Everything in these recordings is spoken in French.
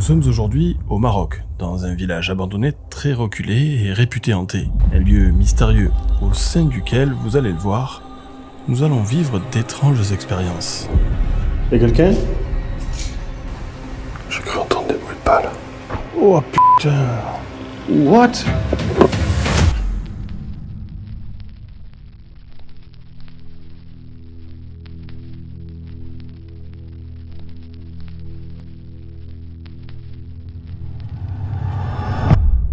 Nous sommes aujourd'hui au Maroc, dans un village abandonné très reculé et réputé hanté. Un lieu mystérieux au sein duquel, vous allez le voir, nous allons vivre d'étranges expériences. Y'a quelqu'un? J'ai cru entendre des bruits de balles. Oh putain! What?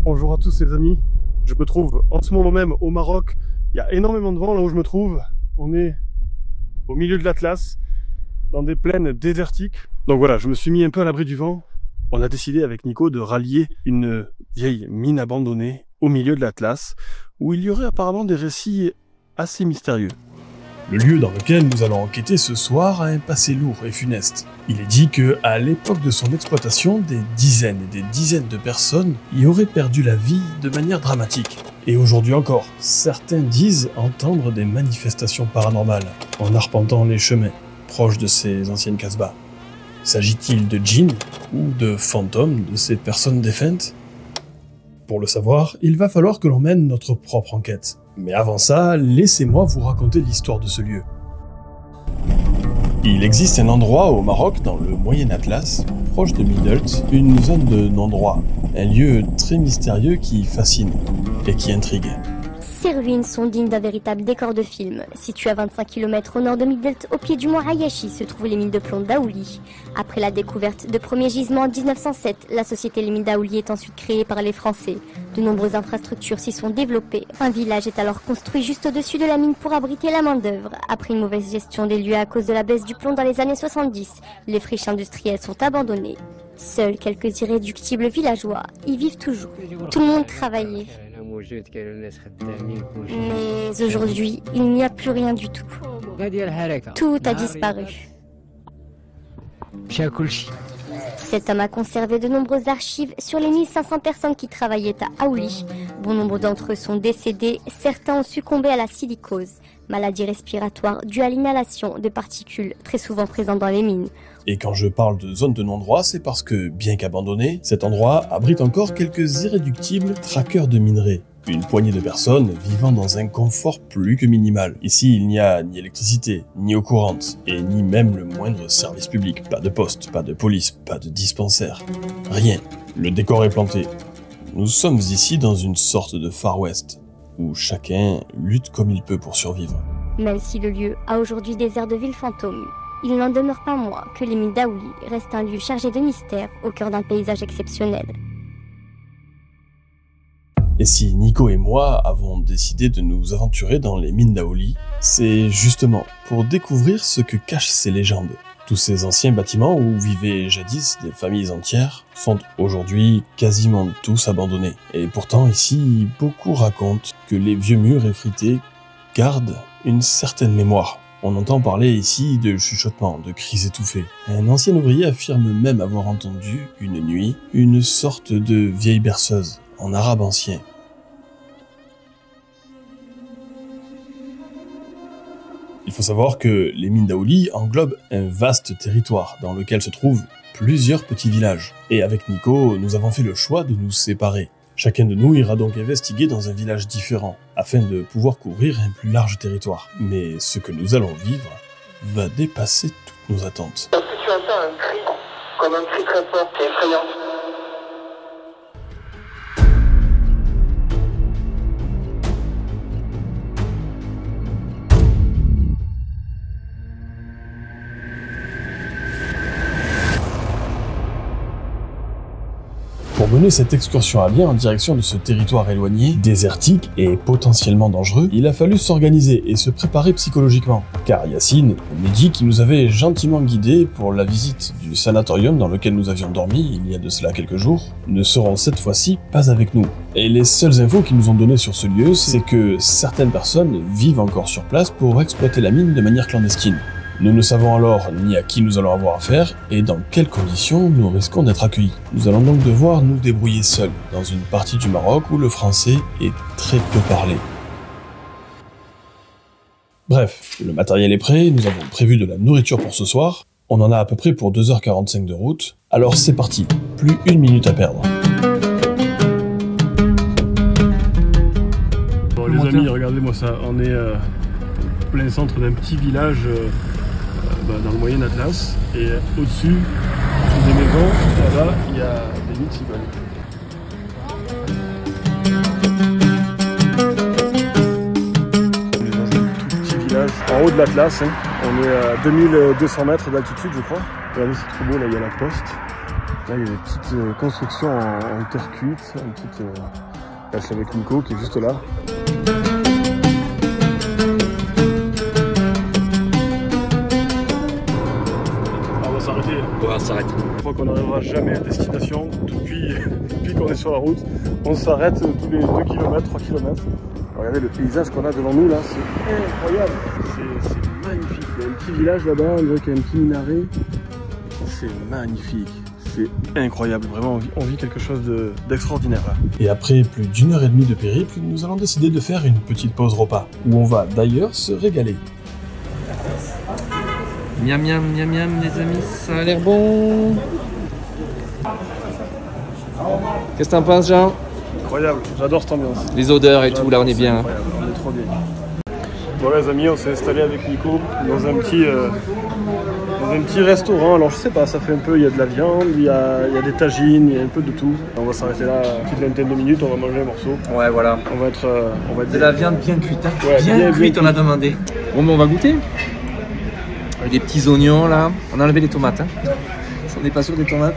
Bonjour à tous les amis, je me trouve en ce moment même au Maroc, il y a énormément de vent là où je me trouve, on est au milieu de l'Atlas, dans des plaines désertiques, donc voilà, je me suis mis un peu à l'abri du vent, on a décidé avec Nico de rallier une vieille mine abandonnée au milieu de l'Atlas, où il y aurait apparemment des récits assez mystérieux. Le lieu dans lequel nous allons enquêter ce soir a un passé lourd et funeste. Il est dit que, à l'époque de son exploitation, des dizaines et des dizaines de personnes y auraient perdu la vie de manière dramatique. Et aujourd'hui encore, certains disent entendre des manifestations paranormales en arpentant les chemins proches de ces anciennes casbahs. S'agit-il de djinns ou de fantômes de ces personnes défuntes? Pour le savoir, il va falloir que l'on mène notre propre enquête. Mais avant ça, laissez-moi vous raconter l'histoire de ce lieu. Il existe un endroit au Maroc, dans le Moyen Atlas, proche de Midelt, une zone de non-droit, un lieu très mystérieux qui fascine et qui intrigue. Ces ruines sont dignes d'un véritable décor de film. Situé à 25 km au nord de Midelt, au pied du mont Ayashi, se trouvent les mines de plomb d'Aouli. Après la découverte de premiers gisements en 1907, la société Les Mines d'Aouli est ensuite créée par les Français. De nombreuses infrastructures s'y sont développées. Un village est alors construit juste au-dessus de la mine pour abriter la main-d'œuvre. Après une mauvaise gestion des lieux à cause de la baisse du plomb dans les années 70, les friches industrielles sont abandonnées. Seuls quelques irréductibles villageois y vivent toujours. Tout le monde travaillait. Mais aujourd'hui, il n'y a plus rien du tout. Tout a disparu. Cet homme a conservé de nombreuses archives sur les 1500 personnes qui travaillaient à Aouli. Bon nombre d'entre eux sont décédés, certains ont succombé à la silicose, maladie respiratoire due à l'inhalation de particules très souvent présentes dans les mines. Et quand je parle de zone de non-droit, c'est parce que, bien qu'abandonné, cet endroit abrite encore quelques irréductibles traqueurs de minerais. Une poignée de personnes vivant dans un confort plus que minimal. Ici, il n'y a ni électricité, ni eau courante, et ni même le moindre service public. Pas de poste, pas de police, pas de dispensaire. Rien. Le décor est planté. Nous sommes ici dans une sorte de Far West, où chacun lutte comme il peut pour survivre. Même si le lieu a aujourd'hui des airs de ville fantôme, il n'en demeure pas moins que les mines d'Aouli restent un lieu chargé de mystère au cœur d'un paysage exceptionnel. Et si Nico et moi avons décidé de nous aventurer dans les mines d'Aouli, c'est justement pour découvrir ce que cachent ces légendes. Tous ces anciens bâtiments où vivaient jadis des familles entières sont aujourd'hui quasiment tous abandonnés. Et pourtant ici, beaucoup racontent que les vieux murs effrités gardent une certaine mémoire. On entend parler ici de chuchotements, de cris étouffés. Un ancien ouvrier affirme même avoir entendu, une nuit, une sorte de vieille berceuse, en arabe ancien. Il faut savoir que les mines d'Aouli englobent un vaste territoire dans lequel se trouvent plusieurs petits villages. Et avec Nico, nous avons fait le choix de nous séparer. Chacun de nous ira donc investiguer dans un village différent, afin de pouvoir couvrir un plus large territoire. Mais ce que nous allons vivre va dépasser toutes nos attentes. Est-ce que tu entends un cri, comme un cri très fort, c'est effrayant. Pour mener cette excursion à bien en direction de ce territoire éloigné, désertique et potentiellement dangereux, il a fallu s'organiser et se préparer psychologiquement. Car Yacine, Mehdi, qui nous avait gentiment guidés pour la visite du sanatorium dans lequel nous avions dormi il y a de cela quelques jours, ne seront cette fois-ci pas avec nous. Et les seules infos qu'ils nous ont données sur ce lieu, c'est que certaines personnes vivent encore sur place pour exploiter la mine de manière clandestine. Nous ne savons alors ni à qui nous allons avoir affaire et dans quelles conditions nous risquons d'être accueillis. Nous allons donc devoir nous débrouiller seuls dans une partie du Maroc où le français est très peu parlé. Bref, le matériel est prêt, nous avons prévu de la nourriture pour ce soir. On en a à peu près pour 2h45 de route, alors c'est parti, plus une minute à perdre. Bon les amis, regardez-moi ça, on est plein centre d'un petit village dans le Moyen Atlas, et au-dessus, sous des maisons, là-bas, il y a des nids de cigognes. On est dans un tout petit village en haut de l'Atlas, hein. On est à 2200 mètres d'altitude je crois. Regardez, c'est trop beau, là il y a la poste. Là il y a des petites constructions en terre cuite, une petite... là je suis avec Nico qui est juste là. On va s'arrêter. Je crois qu'on n'arrivera jamais à destination depuis qu'on est sur la route. On s'arrête tous les 2 km, 3 km. Regardez le paysage qu'on a devant nous là, c'est incroyable. C'est magnifique. Il y a un petit village là-bas, on dirait qu'il y a un petit minaret. C'est magnifique. C'est incroyable. Vraiment, on vit quelque chose d'extraordinaire là. Et après plus d'une heure et demie de périple, nous allons décider de faire une petite pause repas, où on va d'ailleurs se régaler. Miam miam miam miam les amis, ça a l'air bon. Qu'est-ce que t'en penses Jean? Incroyable, j'adore cette ambiance. Les odeurs et tout, là on est bien. On est trop bien. Bon les amis, on s'est installé avec Nico dans un petit restaurant. Alors je sais pas, ça fait un peu, il y a de la viande, il y a des tagines, il y a un peu de tout. On va s'arrêter là une petite vingtaine de minutes, on va manger un morceau. Ouais voilà. On va être de la viande bien cuite, hein. Ouais, bien cuite on a demandé. Bon ben on va goûter. Avec des petits oignons là. On a enlevé les tomates. Hein. On n'est pas sûr des tomates.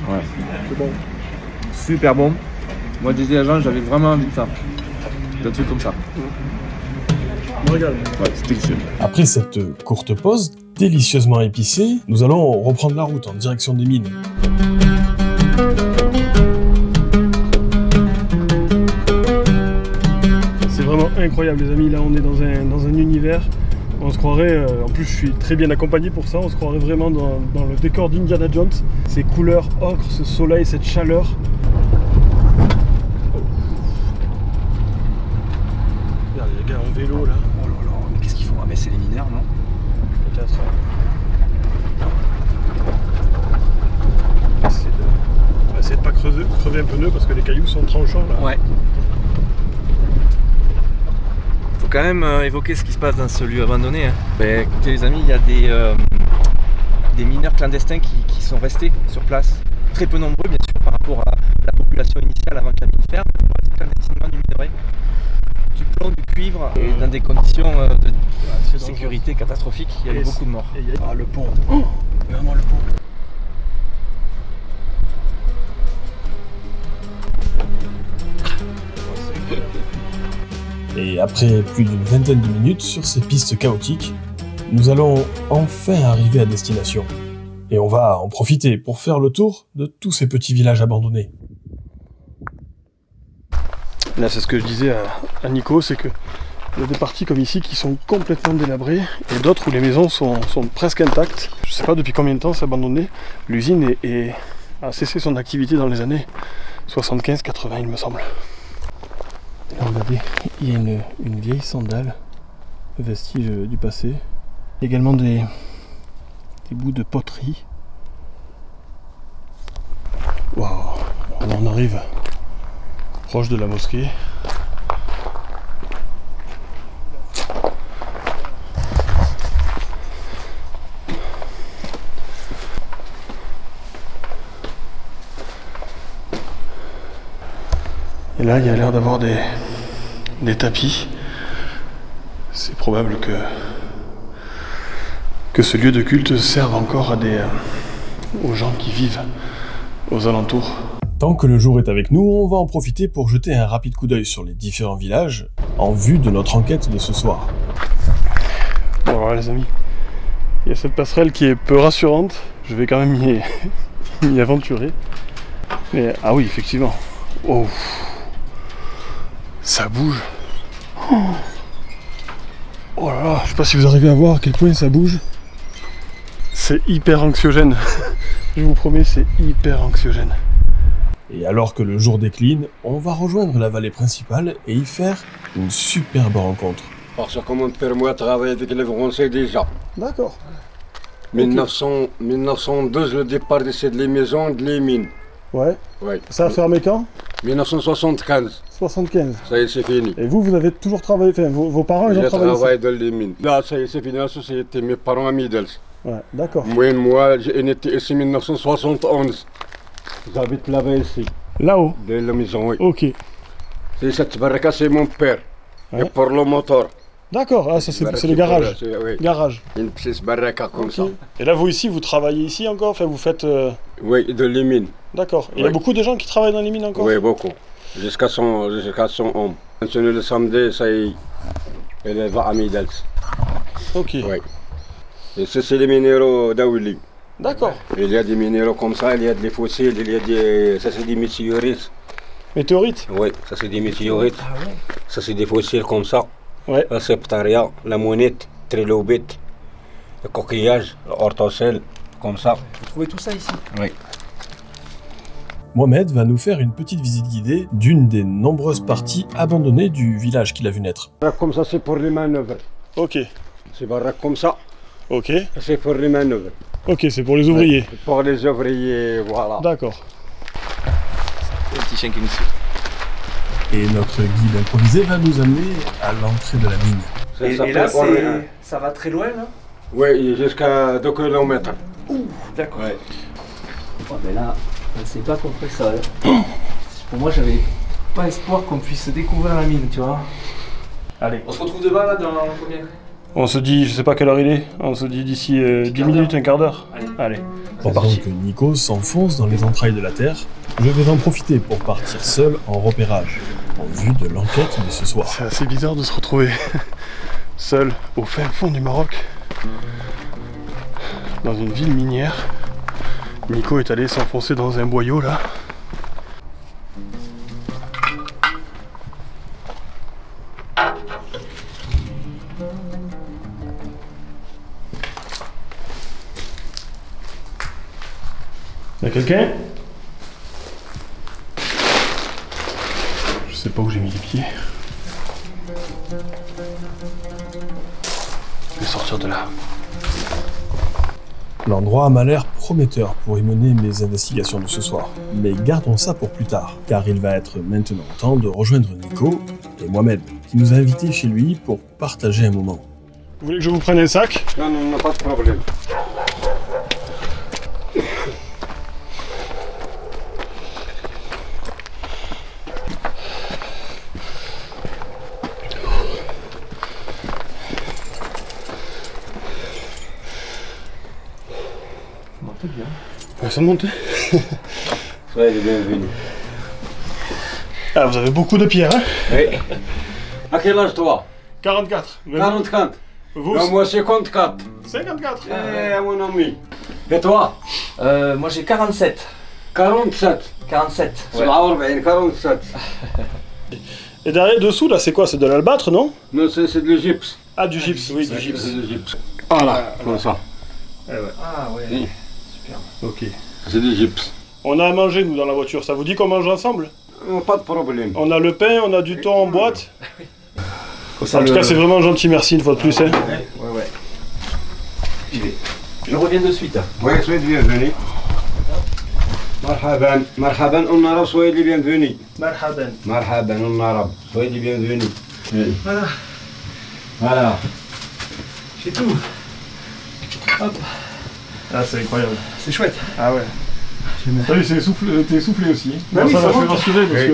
Ouais. C'est bon. Super bon. Moi je disais à Jean, j'avais vraiment envie de ça. D'un truc comme ça. On regarde. Ouais, c'est délicieux. Après cette courte pause, délicieusement épicée, nous allons reprendre la route en direction des mines. C'est vraiment incroyable les amis, là on est dans un univers, on se croirait, en plus je suis très bien accompagné pour ça, on se croirait vraiment dans le décor d'Indiana Jones. Ces couleurs ocre, ce soleil, cette chaleur. Regarde les gars en vélo là. Oh là là, mais qu'est-ce qu'ils font? Ah mais c'est les mineurs non? Peut-être. On va essayer de pas crever un pneu parce que les cailloux sont tranchants là. Ouais. Faut quand même évoquer ce qui se passe dans ce lieu abandonné. Hein. Ben, écoutez les amis, il y a des mineurs clandestins qui sont restés sur place. Très peu nombreux bien sûr par rapport à la population initiale avant que la mine ferme. Clandestinement du minerai, du plomb, du cuivre, et dans des conditions de sécurité catastrophiques. Il y a eu beaucoup de morts. Ah le pont, oh, vraiment le pont. Et après plus d'une vingtaine de minutes sur ces pistes chaotiques, nous allons enfin arriver à destination. Et on va en profiter pour faire le tour de tous ces petits villages abandonnés. Là c'est ce que je disais à Nico, c'est que il y a des parties comme ici qui sont complètement délabrées et d'autres où les maisons sont presque intactes. Je sais pas depuis combien de temps c'est abandonné. L'usine a cessé son activité dans les années 75-80 il me semble. Là, regardez, il y a une vieille sandale, vestige du passé. Également des bouts de poterie. Waouh, on arrive proche de la mosquée. Et là, il y a l'air d'avoir des tapis. C'est probable que ce lieu de culte serve encore aux gens qui vivent aux alentours. Tant que le jour est avec nous, on va en profiter pour jeter un rapide coup d'œil sur les différents villages en vue de notre enquête de ce soir. Bon voilà les amis, il y a cette passerelle qui est peu rassurante. Je vais quand même m'y aventurer. Mais, ah oui, effectivement. Oh. Ça bouge. Oh là là, je sais pas si vous arrivez à voir à quel point ça bouge. C'est hyper anxiogène. Je vous promets, c'est hyper anxiogène. Et alors que le jour décline, on va rejoindre la vallée principale et y faire une superbe rencontre. Parce que mon père, moi, travaillait avec les Français déjà. D'accord. 1912, le départ de les maisons, de les mines. Ouais. Ouais. Ça a fermé quand? 1975. 75. Ça y est, c'est fini. Et vous avez toujours travaillé, enfin, vos parents, ils ont J'ai travaillé travaillé dans les mines. Là, ça y est, c'est fini, la société, mes parents à Middels. ici? Ouais, d'accord. Moi, j'ai été ici en 1971. J'habite là-bas ici, Là-haut? dans la maison, oui. Ok. C'est cette baraka, c'est mon père. Ouais. Et pour le moteur. D'accord, ah, ça c'est le garage. Oui. Garage. Une petite baraka comme ça. Et là, vous ici, vous travaillez ici encore? Enfin, vous faites... Oui, dans les mines. D'accord. Il y a Oui. beaucoup de gens qui travaillent dans les mines encore? Oui, beaucoup. Jusqu'à son homme. Maintenant, le samedi, ça y est, elle va à Middels. Ok. Oui. Et ça, c'est les minéraux d'Aouli. D'accord. Il y a des minéraux comme ça, il y a des fossiles, il y a des... Ça, c'est des météorites. Météorites? Oui, ça, c'est des météorites. Ah ouais. Ça, c'est des fossiles comme ça. Ouais. La septaria, la monette, trilobite, le coquillage, l'ortocelle, comme ça. Vous trouvez tout ça ici? Oui. Mohamed va nous faire une petite visite guidée d'une des nombreuses parties abandonnées du village qu'il a vu naître. Comme ça, c'est pour les manœuvres. Ok. C'est baraque comme ça, Ok. c'est pour les manœuvres. Ok, c'est pour les ouvriers. Pour les ouvriers, voilà. D'accord. Le petit chien qui nous suit. Et notre guide improvisé va nous amener à l'entrée de la mine. Ça Et s'appelle là, Orléans. ça va très loin là? Oui, jusqu'à 2 km. Ouh, d'accord. Ouais. Oh, mais là, c'est pas qu'on ferait ça. Hein. Pour moi, j'avais pas espoir qu'on puisse découvrir la mine, tu vois. Allez. On se retrouve devant là dans combien? On se dit, je sais pas quelle heure il est, on se dit d'ici 10 minutes, un quart d'heure. Allez. Pendant que Nico s'enfonce dans les entrailles de la Terre, je vais en profiter pour partir seul en repérage, en vue de l'enquête de ce soir. C'est assez bizarre de se retrouver seul au fin fond du Maroc, dans une ville minière. Nico est allé s'enfoncer dans un boyau là. Y'a quelqu'un? Je sais pas où j'ai mis les pieds. Je vais sortir de là. L'endroit m'a l'air prometteur pour y mener mes investigations de ce soir. Mais gardons ça pour plus tard, car il va être maintenant temps de rejoindre Nico et Mohamed, qui nous a invités chez lui pour partager un moment. Vous voulez que je vous prenne un sac? Non, non, pas de problème. Bien. Ouais, ça monte. Soyez les bienvenus. Ah, vous avez beaucoup de pierres, hein? Oui. À quel âge toi? 44. 44. Vous? Non, moi 54. 54. Eh, mon ami. Et toi? Moi j'ai 47. 47. 47. Ouais. 47. Et derrière, dessous, là, c'est quoi? C'est de l'albâtre, non? Non, c'est de l'Égypte. Ah, du gypse, oui, du gypse. C'est de l'Égypte. Voilà, comme ça. Ah ouais. Oui. Super. Ok. C'est de l'Égypte. On a à manger, nous, dans la voiture. Ça vous dit qu'on mange ensemble? Pas de problème. On a le pain, on a du thon en boîte. Ça, En tout cas, c'est vraiment gentil, merci une fois de plus. Hein. Ouais. J'y vais. Je reviens de suite. Oui, soyez les bienvenus. Marhaban, marhaban, on arabe, soyez les bienvenus. Marhaban. Marhaban, on arabe, soyez les bienvenus. Oui. Voilà. Voilà. J'ai tout. Hop. Ah, c'est incroyable. C'est chouette. Ah ouais. T'as vu, t'es soufflé aussi. Bah Bon, oui, ça ça va, je suis va. rassuré parce Oui.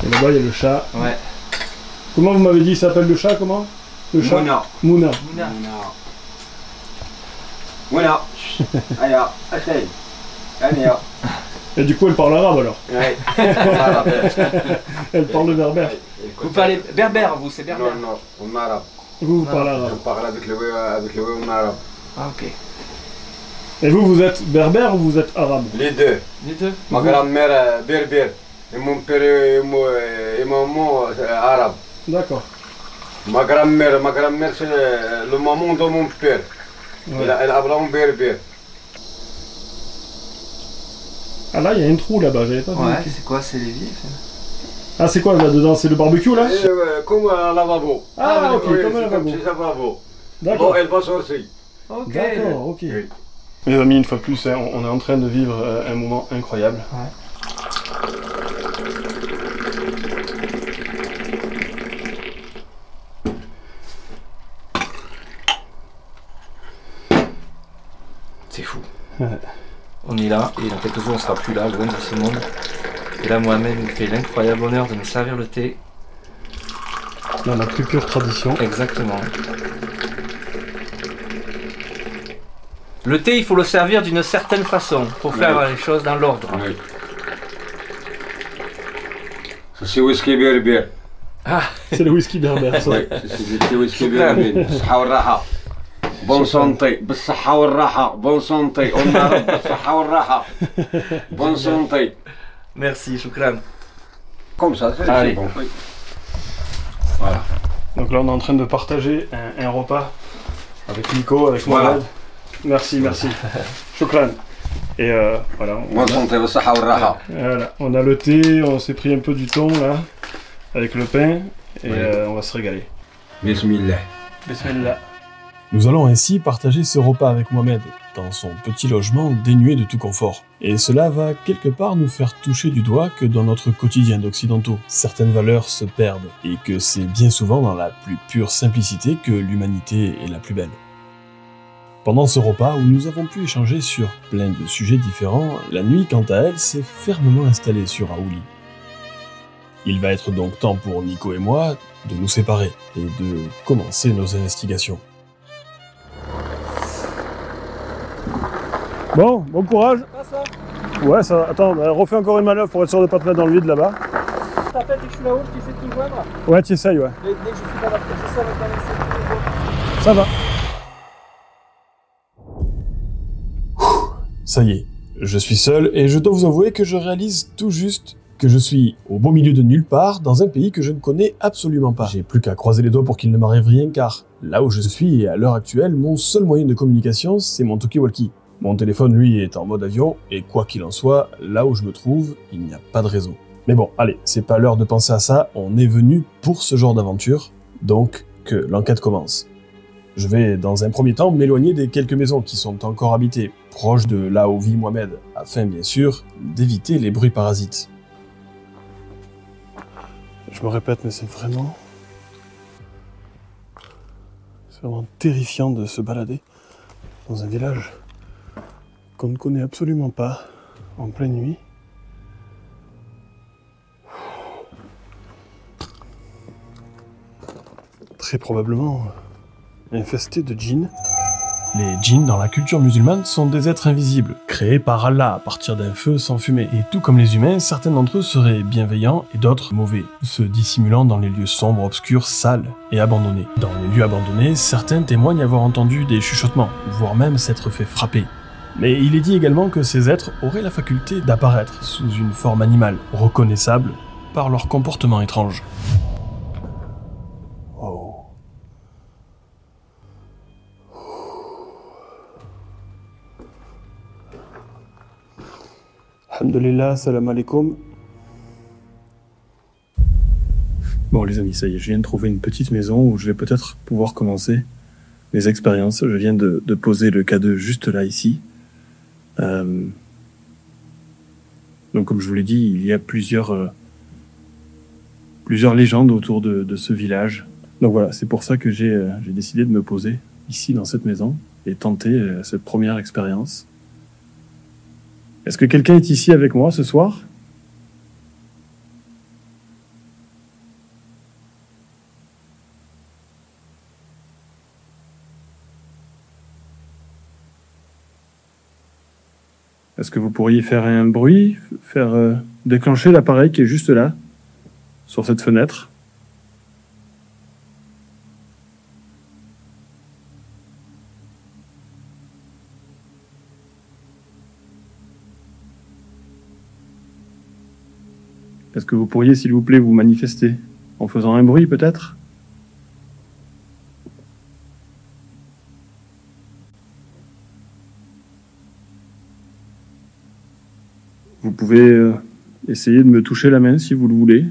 que... Et là-bas, il y a le chat. Ouais. Comment vous m'avez dit, il s'appelle le chat, comment? Le chat? Mouna. Mouna. Mouna. Mouna. Aya, Achei. Ania. Et du coup, elle parle arabe alors. Ouais. Elle parle berbère. Vous parlez berbère, vous, c'est berbère? Non, non, en arabe. Vous parlez Je arabe. parle avec le en arabe. Ah ok. Et vous êtes berbère ou vous êtes arabe? Les deux. Les deux? Ma grand-mère berbère et mon père et maman arabe. D'accord. Ma grand-mère, c'est le maman de mon père. Ouais. Elle a un berbère. Ah là, il y a un trou là-bas, j'avais pas vu. Ouais, c'est quoi? C'est les vies ça? Ah, c'est quoi là-dedans? C'est le barbecue là? Comme un lavabo. Ah, ok, Oui, comme un c'est lavabo. petit lavabo. D'accord. Bon, elle va sortir. Ok. D'accord, ok. Oui. Mes amis, une fois de plus, hein, on est en train de vivre un moment incroyable. C'est fou. Ouais. On est là, et dans quelques jours on sera plus là, loin de ce monde. Et là Mohamed nous fait l'incroyable honneur de nous servir le thé. Dans la plus pure tradition. Exactement. Le thé, il faut le servir d'une certaine façon, pour faire les choses dans l'ordre. Oui. Ça c'est whisky berbère. Ah, C'est le whisky berbère, ça. Oui, c'est le whisky berbère. بالصحة والراحة. Bonne santé. بالصحة والراحة. Bonne santé. On a بالصحة والراحة. Bonne santé. merci, Choukran. Comme ça, c'est Allez. bon. Oui. Voilà. Donc là, on est en train de partager un repas avec Nico, avec Voilà. Mohamed. Merci, merci. Choukran. Et voilà, Bonne santé. بالصحة والراحة. voilà, on a le thé, on s'est pris un peu du thon là, avec le pain, et Ouais. on va se régaler. Bismillah. Bismillah. Nous allons ainsi partager ce repas avec Mohamed, dans son petit logement dénué de tout confort. Et cela va quelque part nous faire toucher du doigt que dans notre quotidien d'occidentaux, certaines valeurs se perdent, et que c'est bien souvent dans la plus pure simplicité que l'humanité est la plus belle. Pendant ce repas où nous avons pu échanger sur plein de sujets différents, la nuit quant à elle s'est fermement installée sur Aouli. Il va être donc temps pour Nico et moi de nous séparer et de commencer nos investigations. Bon, bon courage. Ouais, ça va. Attends, refais encore une manœuvre pour être sûr de pas te mettre dans le vide là-bas. T'appelles dès que je suis là-haut, tu essaies de me joindre. Ouais, tu essayes, ouais. Dès que je suis dans la procession avec un essai, Ça va. Ça y est, je suis seul et je dois vous avouer que je réalise tout juste que je suis au beau milieu de nulle part dans un pays que je ne connais absolument pas. J'ai plus qu'à croiser les doigts pour qu'il ne m'arrive rien car là où je suis et à l'heure actuelle, mon seul moyen de communication c'est mon talkie-walkie. Mon téléphone lui est en mode avion et quoi qu'il en soit, là où je me trouve, il n'y a pas de réseau. Mais bon, allez, c'est pas l'heure de penser à ça, on est venu pour ce genre d'aventure, donc que l'enquête commence. Je vais dans un premier temps m'éloigner des quelques maisons qui sont encore habitées, proches de là où vit Mohamed, afin bien sûr d'éviter les bruits parasites. Je me répète, mais c'est vraiment terrifiant de se balader dans un village qu'on ne connaît absolument pas, en pleine nuit. Très probablement infesté de djinns. Les djinns dans la culture musulmane sont des êtres invisibles, créés par Allah à partir d'un feu sans fumée. Et tout comme les humains, certains d'entre eux seraient bienveillants et d'autres mauvais, se dissimulant dans les lieux sombres, obscurs, sales et abandonnés. Dans les lieux abandonnés, certains témoignent avoir entendu des chuchotements, voire même s'être fait frapper. Mais il est dit également que ces êtres auraient la faculté d'apparaître sous une forme animale, reconnaissable par leur comportement étrange. Oh. Alhamdulillah, salam alaikum. Bon les amis, ça y est, je viens de trouver une petite maison où je vais peut-être pouvoir commencer mes expériences. Je viens de poser le K2 juste là, ici. Donc comme je vous l'ai dit, il y a plusieurs légendes autour de ce village. Donc voilà, c'est pour ça que j'ai décidé de me poser ici dans cette maison et tenter cette première expérience. Est-ce que quelqu'un est ici avec moi ce soir ? Est-ce que vous pourriez faire un bruit, déclencher l'appareil qui est juste là, sur cette fenêtre ? Est-ce que vous pourriez, s'il vous plaît, vous manifester en faisant un bruit, peut-être ? Vous pouvez essayer de me toucher la main si vous le voulez.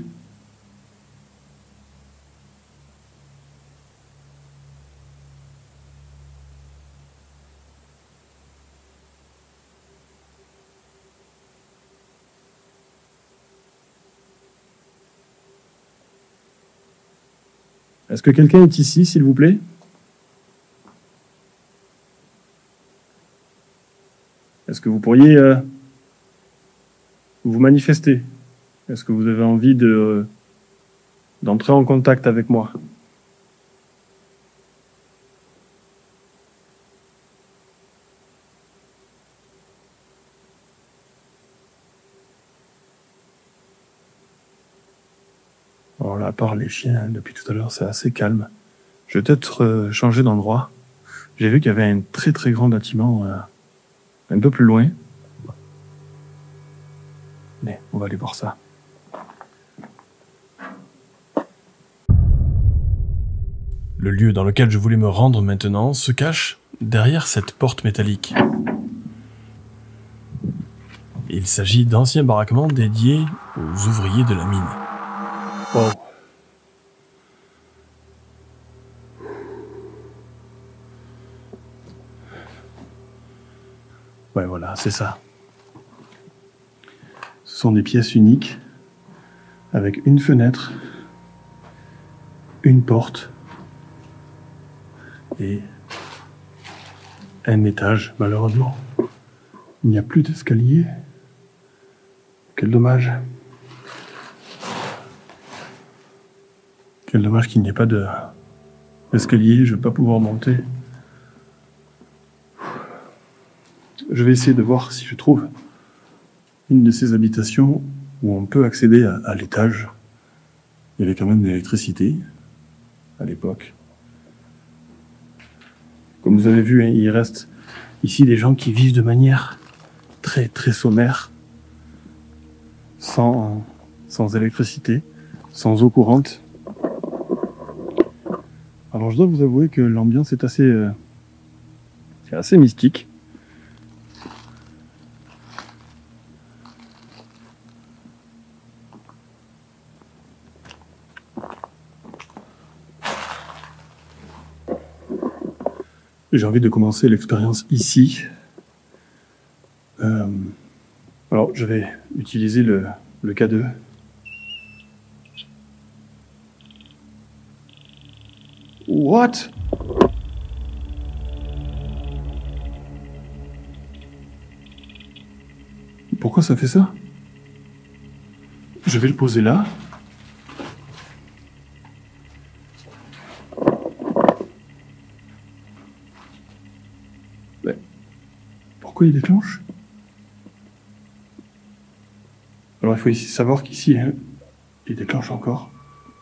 Est-ce que quelqu'un est ici, s'il vous plaît? Est-ce que vous pourriez vous manifester? Est-ce que vous avez envie d'entrer en contact avec moi? Alors là, à part les chiens, depuis tout à l'heure, c'est assez calme. Je vais peut-être changer d'endroit. J'ai vu qu'il y avait un très très grand bâtiment un peu plus loin. Mais on va aller voir ça. Le lieu dans lequel je voulais me rendre maintenant se cache derrière cette porte métallique. Il s'agit d'anciens baraquements dédiés aux ouvriers de la mine. Wow. Ouais, voilà, c'est ça. Ce sont des pièces uniques, avec une fenêtre, une porte et un étage. Malheureusement, il n'y a plus d'escalier. Quel dommage. Quel dommage qu'il n'y ait pas d'escalier, je ne vais pas pouvoir monter. Je vais essayer de voir si je trouve une de ces habitations où on peut accéder à l'étage. Il y avait quand même de l'électricité à l'époque. Comme vous avez vu, il reste ici des gens qui vivent de manière très très sommaire, sans électricité, sans eau courante. Alors je dois vous avouer que l'ambiance est assez mystique. J'ai envie de commencer l'expérience ici. Alors je vais utiliser le K2. What? Pourquoi ça fait ça? Je vais le poser là. Mais pourquoi il déclenche? Alors il faut ici savoir qu'ici, il déclenche encore.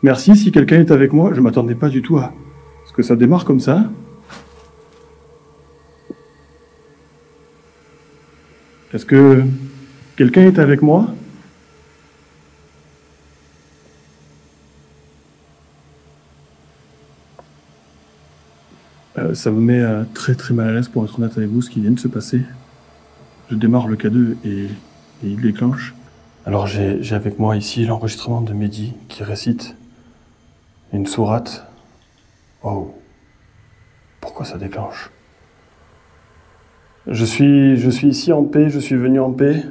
Merci si quelqu'un est avec moi. Je m'attendais pas du tout à ce que ça démarre comme ça. Est-ce que quelqu'un est avec moi? Ça me met très très mal à l'aise pour être honnête avec vous ce qui vient de se passer. Je démarre le K2 et il déclenche. Alors j'ai avec moi ici l'enregistrement de Mehdi qui récite une sourate. Oh, pourquoi ça déclenche? Je suis ici en paix, je suis venu en paix.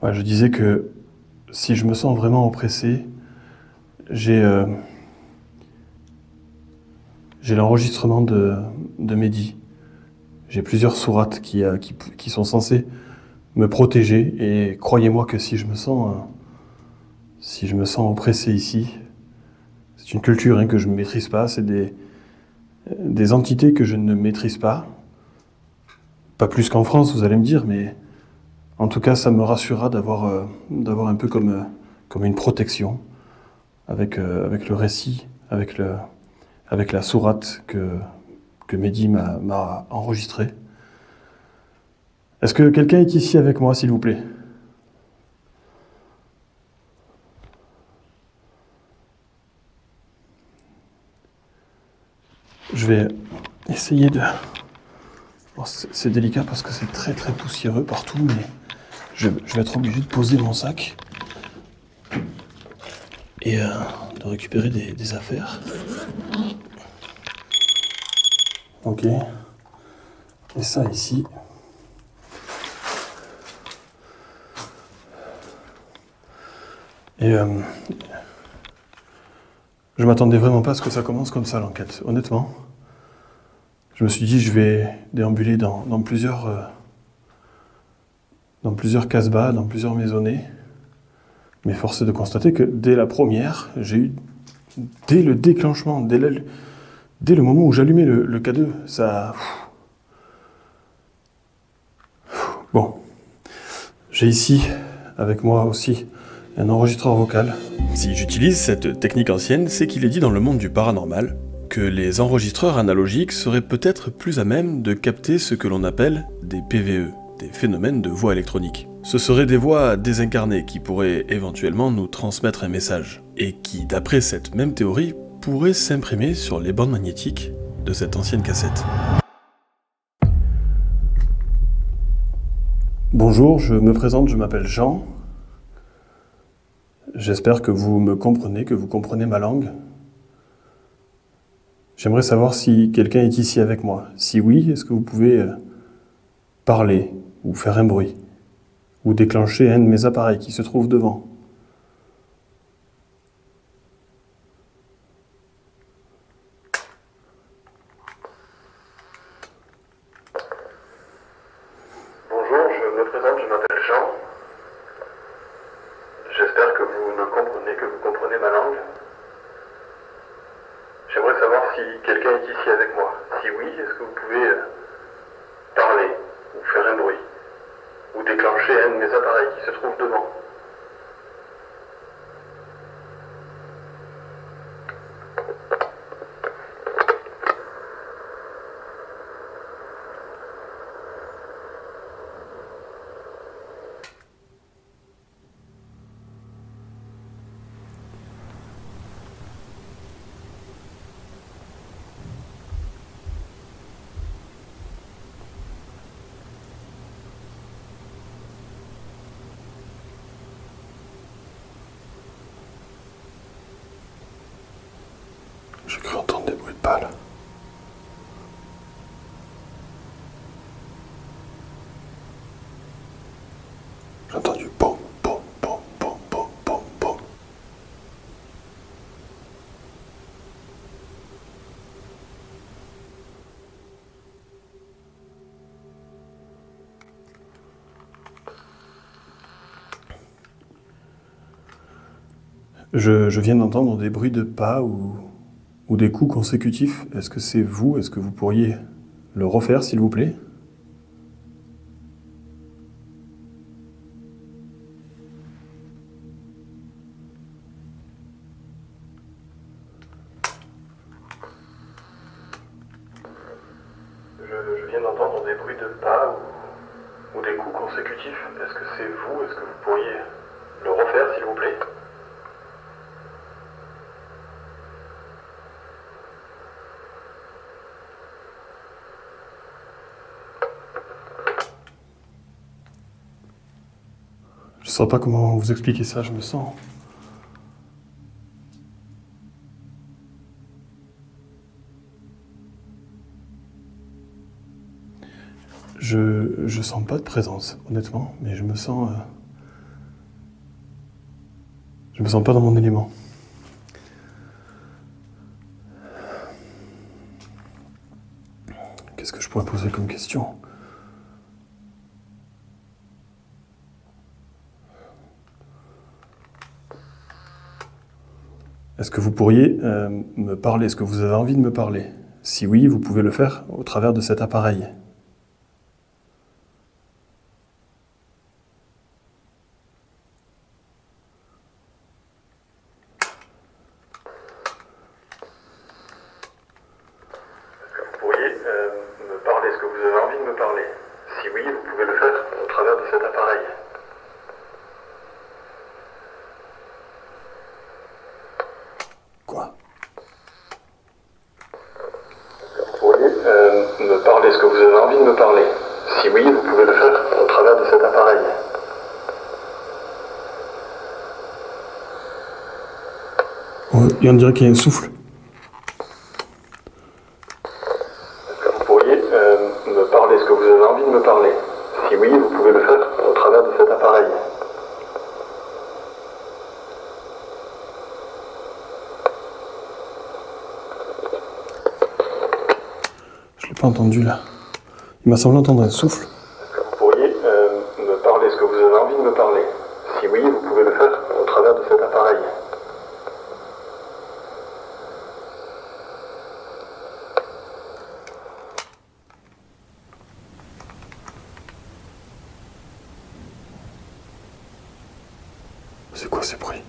Ouais, je disais que si je me sens vraiment oppressé, j'ai l'enregistrement de Mehdi. J'ai plusieurs sourates qui sont censées me protéger, et croyez-moi que si je me sens oppressé ici, c'est une culture que je ne maîtrise pas, c'est des entités que je ne maîtrise pas. Pas plus qu'en France, vous allez me dire, mais en tout cas, ça me rassurera d'avoir un peu comme une protection avec le récit, avec la sourate que Mehdi m'a enregistrée. Est-ce que quelqu'un est ici avec moi, s'il vous plaît? Je vais essayer de... Bon, c'est délicat parce que c'est très très poussiéreux partout, mais je vais être obligé de poser mon sac et de récupérer des affaires. Ok. Et ça ici. Et je m'attendais vraiment pas à ce que ça commence comme ça, l'enquête, honnêtement. Je me suis dit, je vais déambuler dans plusieurs casbahs, dans plusieurs maisonnées. Mais force est de constater que dès la première, j'ai eu, dès le déclenchement, dès le moment où j'allumais le K2, ça... Bon, j'ai ici, avec moi aussi, un enregistreur vocal. Si j'utilise cette technique ancienne, c'est qu'il est dit dans le monde du paranormal que les enregistreurs analogiques seraient peut-être plus à même de capter ce que l'on appelle des PVE, des phénomènes de voix électronique. Ce seraient des voix désincarnées qui pourraient éventuellement nous transmettre un message, et qui, d'après cette même théorie, pourraient s'imprimer sur les bandes magnétiques de cette ancienne cassette. Bonjour, je me présente, je m'appelle Jean. J'espère que vous me comprenez, que vous comprenez ma langue. J'aimerais savoir si quelqu'un est ici avec moi. Si oui, est-ce que vous pouvez parler ou faire un bruit ou déclencher un de mes appareils qui se trouve devant? Bonjour, je me présente, je m'appelle Jean. J'espère que vous me comprenez, que vous comprenez ma langue. J'aimerais savoir si quelqu'un est ici avec moi. Si oui, est-ce que vous pouvez parler ou faire un bruit ou déclencher un de mes appareils qui se trouve devant? J'ai cru entendre des bruits de balles. J'ai entendu pom, pom, pom, pom, pom, pom, pom. Je viens d'entendre des bruits de pas ou des coups consécutifs. Est-ce que c'est vous? Est-ce que vous pourriez le refaire, s'il vous plaît? Je viens d'entendre des bruits de pas ou des coups consécutifs. Est-ce que c'est vous? Est-ce que vous pourriez le refaire, s'il vous plaît? Je ne sais pas comment vous expliquer ça, je me sens... Je sens pas de présence, honnêtement, mais je me sens pas dans mon élément. Qu'est-ce que je pourrais poser comme question? Est-ce que vous pourriez me parler? Est-ce que vous avez envie de me parler? Si oui, vous pouvez le faire au travers de cet appareil. Vous pourriez me parler? Est-ce que vous avez envie de me parler? Si oui, vous pouvez le faire au travers de cet appareil. Quoi? Vous pourriez me parler? Est-ce que vous avez envie de me parler? Si oui, vous pouvez le faire au travers de cet appareil. Et on dirait qu'il y a un souffle. Vous pourriez me parler? Est-ce que vous avez envie de me parler? Si oui, vous pouvez le faire au travers de cet appareil. pas entendu là. Il m'a semblé entendre un souffle. Vous pourriez me parler, est-ce que vous avez envie de me parler? Si oui, vous pouvez le faire au travers de cet appareil. C'est quoi ces bruits?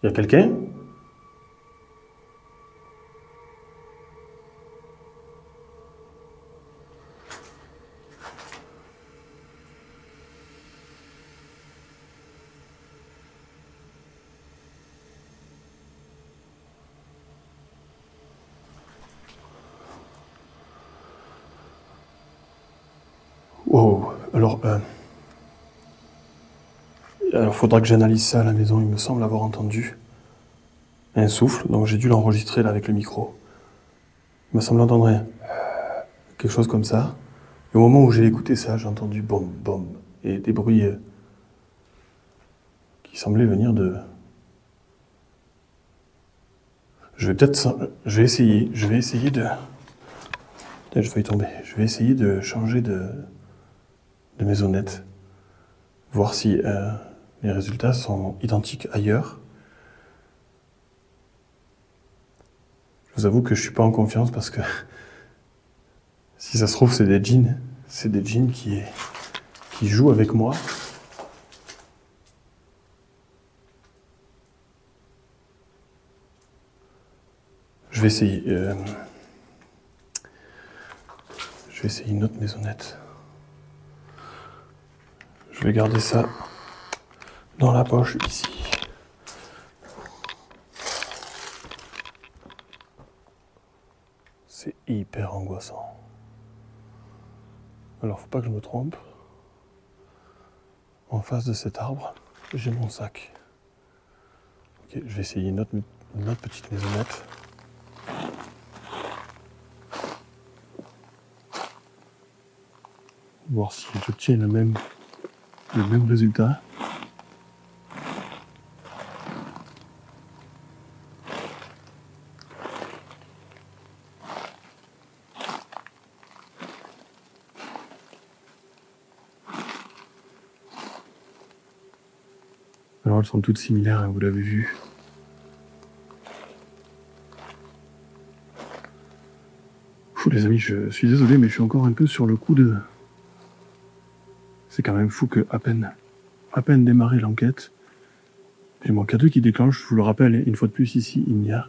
Y a quelqu'un? Wow, alors faudra que j'analyse ça à la maison, il me semble avoir entendu un souffle, donc j'ai dû l'enregistrer là avec le micro. Il me semble entendre quelque chose comme ça. Et au moment où j'ai écouté ça, j'ai entendu bom, bom, et des bruits qui semblaient venir de... Je vais essayer de... Putain, j'ai failli tomber. Je vais essayer de changer de maisonnette, voir si les résultats sont identiques ailleurs. Je vous avoue que je suis pas en confiance parce que si ça se trouve c'est des djinns qui jouent avec moi. Je vais essayer une autre maisonnette. Je vais garder ça dans la poche ici. C'est hyper angoissant. Alors faut pas que je me trompe. En face de cet arbre, j'ai mon sac. Ok, je vais essayer une autre petite maisonnette. Voir si j'obtiens le même résultat. Alors elles sont toutes similaires, hein, vous l'avez vu. Les amis, je suis désolé, mais je suis encore un peu sur le coup de... C'est quand même fou que à peine démarré l'enquête, j'ai mon K2 qui déclenche. Je vous le rappelle, une fois de plus ici, il n'y a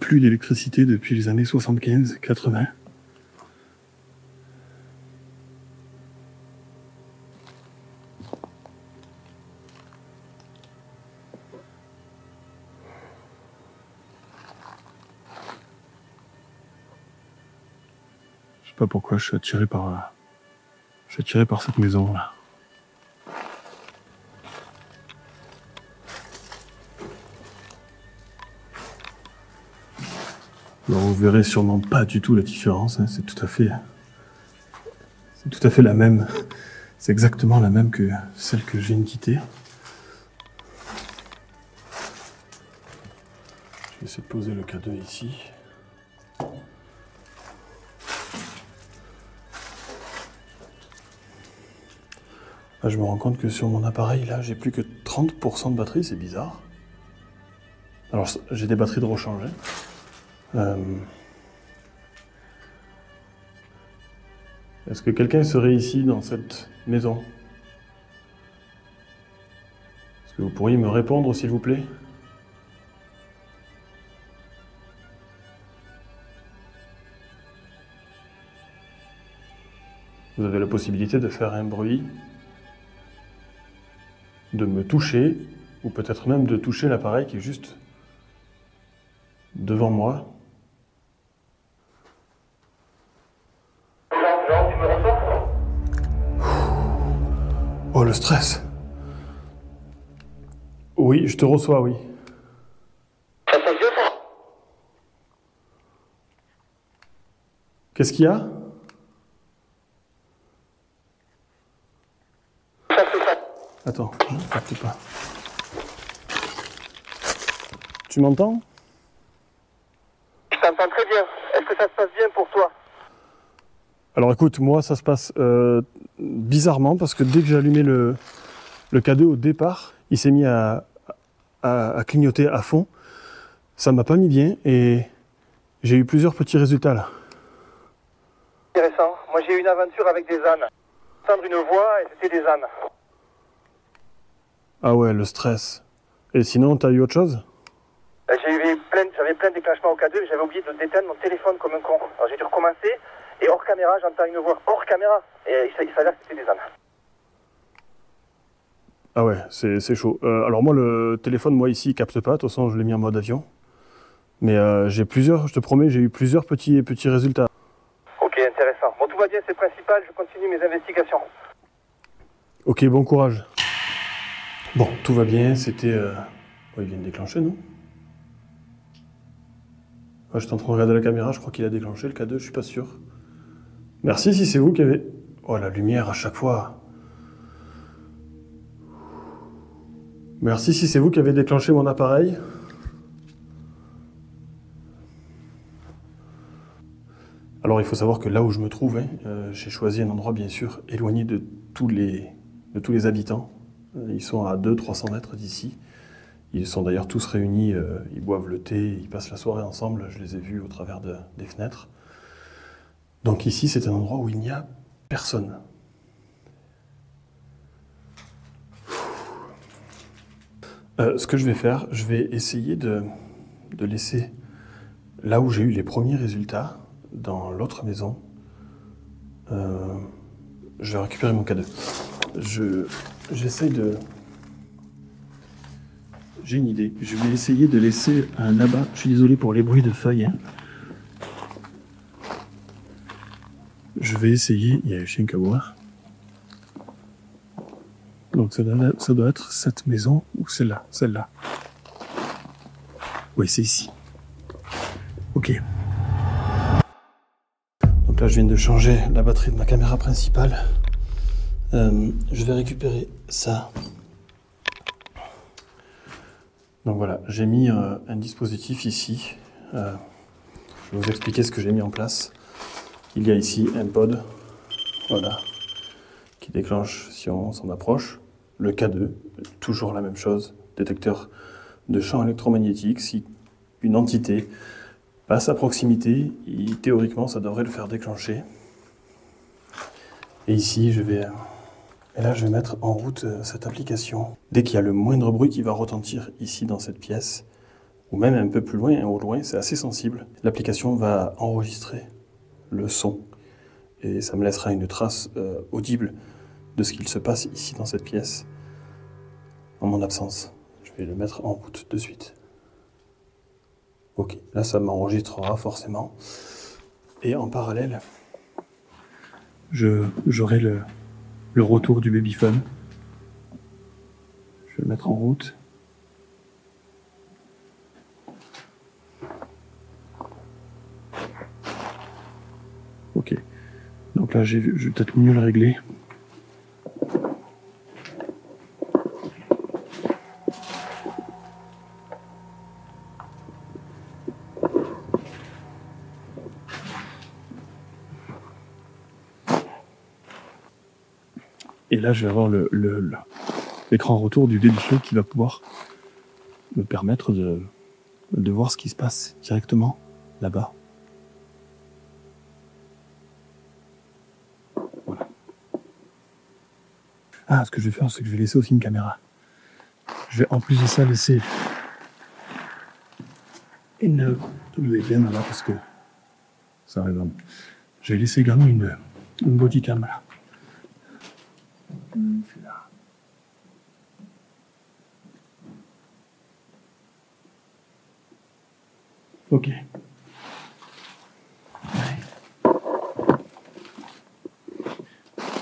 plus d'électricité depuis les années 75-80. Je sais pas pourquoi je suis attiré par cette maison là. Alors, vous verrez sûrement pas du tout la différence, hein. C'est tout à fait la même. C'est exactement la même que celle que je viens de quitter. Je vais essayer de poser le K2 ici. Là, je me rends compte que sur mon appareil, là, j'ai plus que 30% de batterie, c'est bizarre. Alors, j'ai des batteries de rechange. Est-ce que quelqu'un serait ici, dans cette maison? Est-ce que vous pourriez me répondre, s'il vous plaît? Vous avez la possibilité de faire un bruit, de me toucher, ou peut-être même de toucher l'appareil qui est juste devant moi. Jean, tu me reçois? Oh, le stress. Oui, je te reçois, oui. Ça se passe bien, ça? Qu'est-ce qu'il y a? Attends, je ne capte pas. Tu m'entends? Je t'entends très bien. Est-ce que ça se passe bien pour toi? Alors écoute, moi ça se passe bizarrement parce que dès que j'ai allumé le K2 au départ, il s'est mis à clignoter à fond. Ça m'a pas mis bien et j'ai eu plusieurs petits résultats là. Intéressant. Moi j'ai eu une aventure avec des ânes. Entendre une voix et c'était des ânes. Ah ouais, le stress. Et sinon, t'as eu autre chose? J'avais plein de déclenchements au K2 et j'avais oublié de d'éteindre mon téléphone comme un con. Alors j'ai dû recommencer et hors caméra, j'entends une voix hors caméra et il s'avère que c'était des ânes. Ah ouais, c'est chaud. Alors moi, le téléphone, moi ici, il capte pas. De toute façon, je l'ai mis en mode avion. Mais j'ai plusieurs, je te promets, j'ai eu plusieurs petits résultats. Ok, intéressant. Bon, tout va bien, c'est le principal. Je continue mes investigations. Ok, bon courage. Bon, tout va bien, c'était... Oh, il vient de déclencher, non? Ouais, j'étais en train de regarder la caméra, je crois qu'il a déclenché le K2, je suis pas sûr. Merci si c'est vous qui avez... Oh, la lumière à chaque fois. Merci si c'est vous qui avez déclenché mon appareil. Alors il faut savoir que là où je me trouve, j'ai choisi un endroit bien sûr éloigné de tous les habitants. Ils sont à 200-300 mètres d'ici. Ils sont d'ailleurs tous réunis, ils boivent le thé, ils passent la soirée ensemble, je les ai vus au travers des fenêtres. Donc ici c'est un endroit où il n'y a personne. Ce que je vais faire, je vais essayer de laisser là où j'ai eu les premiers résultats, dans l'autre maison. Je vais récupérer mon K2. J'essaye de... J'ai une idée. Je vais essayer de laisser un là-bas. Je suis désolé pour les bruits de feuilles. Hein. Je vais essayer... Il y a le chien qui aboie. Donc ça doit être cette maison ou celle-là. Celle-là. Oui, c'est ici. Ok. Donc là, je viens de changer la batterie de ma caméra principale. Je vais récupérer ça. Donc voilà, j'ai mis un dispositif ici. Je vais vous expliquer ce que j'ai mis en place. Il y a ici un pod, voilà, qui déclenche si on s'en approche. Le K2, toujours la même chose, détecteur de champ électromagnétique. Si une entité passe à proximité, théoriquement, ça devrait le faire déclencher. Et ici, je vais mettre en route cette application. Dès qu'il y a le moindre bruit qui va retentir ici dans cette pièce, ou même un peu plus loin, au loin, c'est assez sensible, l'application va enregistrer le son. Et ça me laissera une trace audible de ce qu'il se passe ici dans cette pièce, en mon absence. Je vais le mettre en route de suite. Ok, là ça m'enregistrera forcément. Et en parallèle, j'aurai le retour du babyphone. Je vais le mettre en route. Ok. Donc là, je vais peut-être mieux le régler. Et là, je vais avoir l'écran retour du babyphone qui va pouvoir me permettre de voir ce qui se passe directement là-bas. Voilà. Ah, ce que je vais faire, c'est que je vais laisser aussi une caméra. Je vais en plus de ça laisser une VPN là parce que ça arrive. Je vais laisser également une bodycam là. Ok.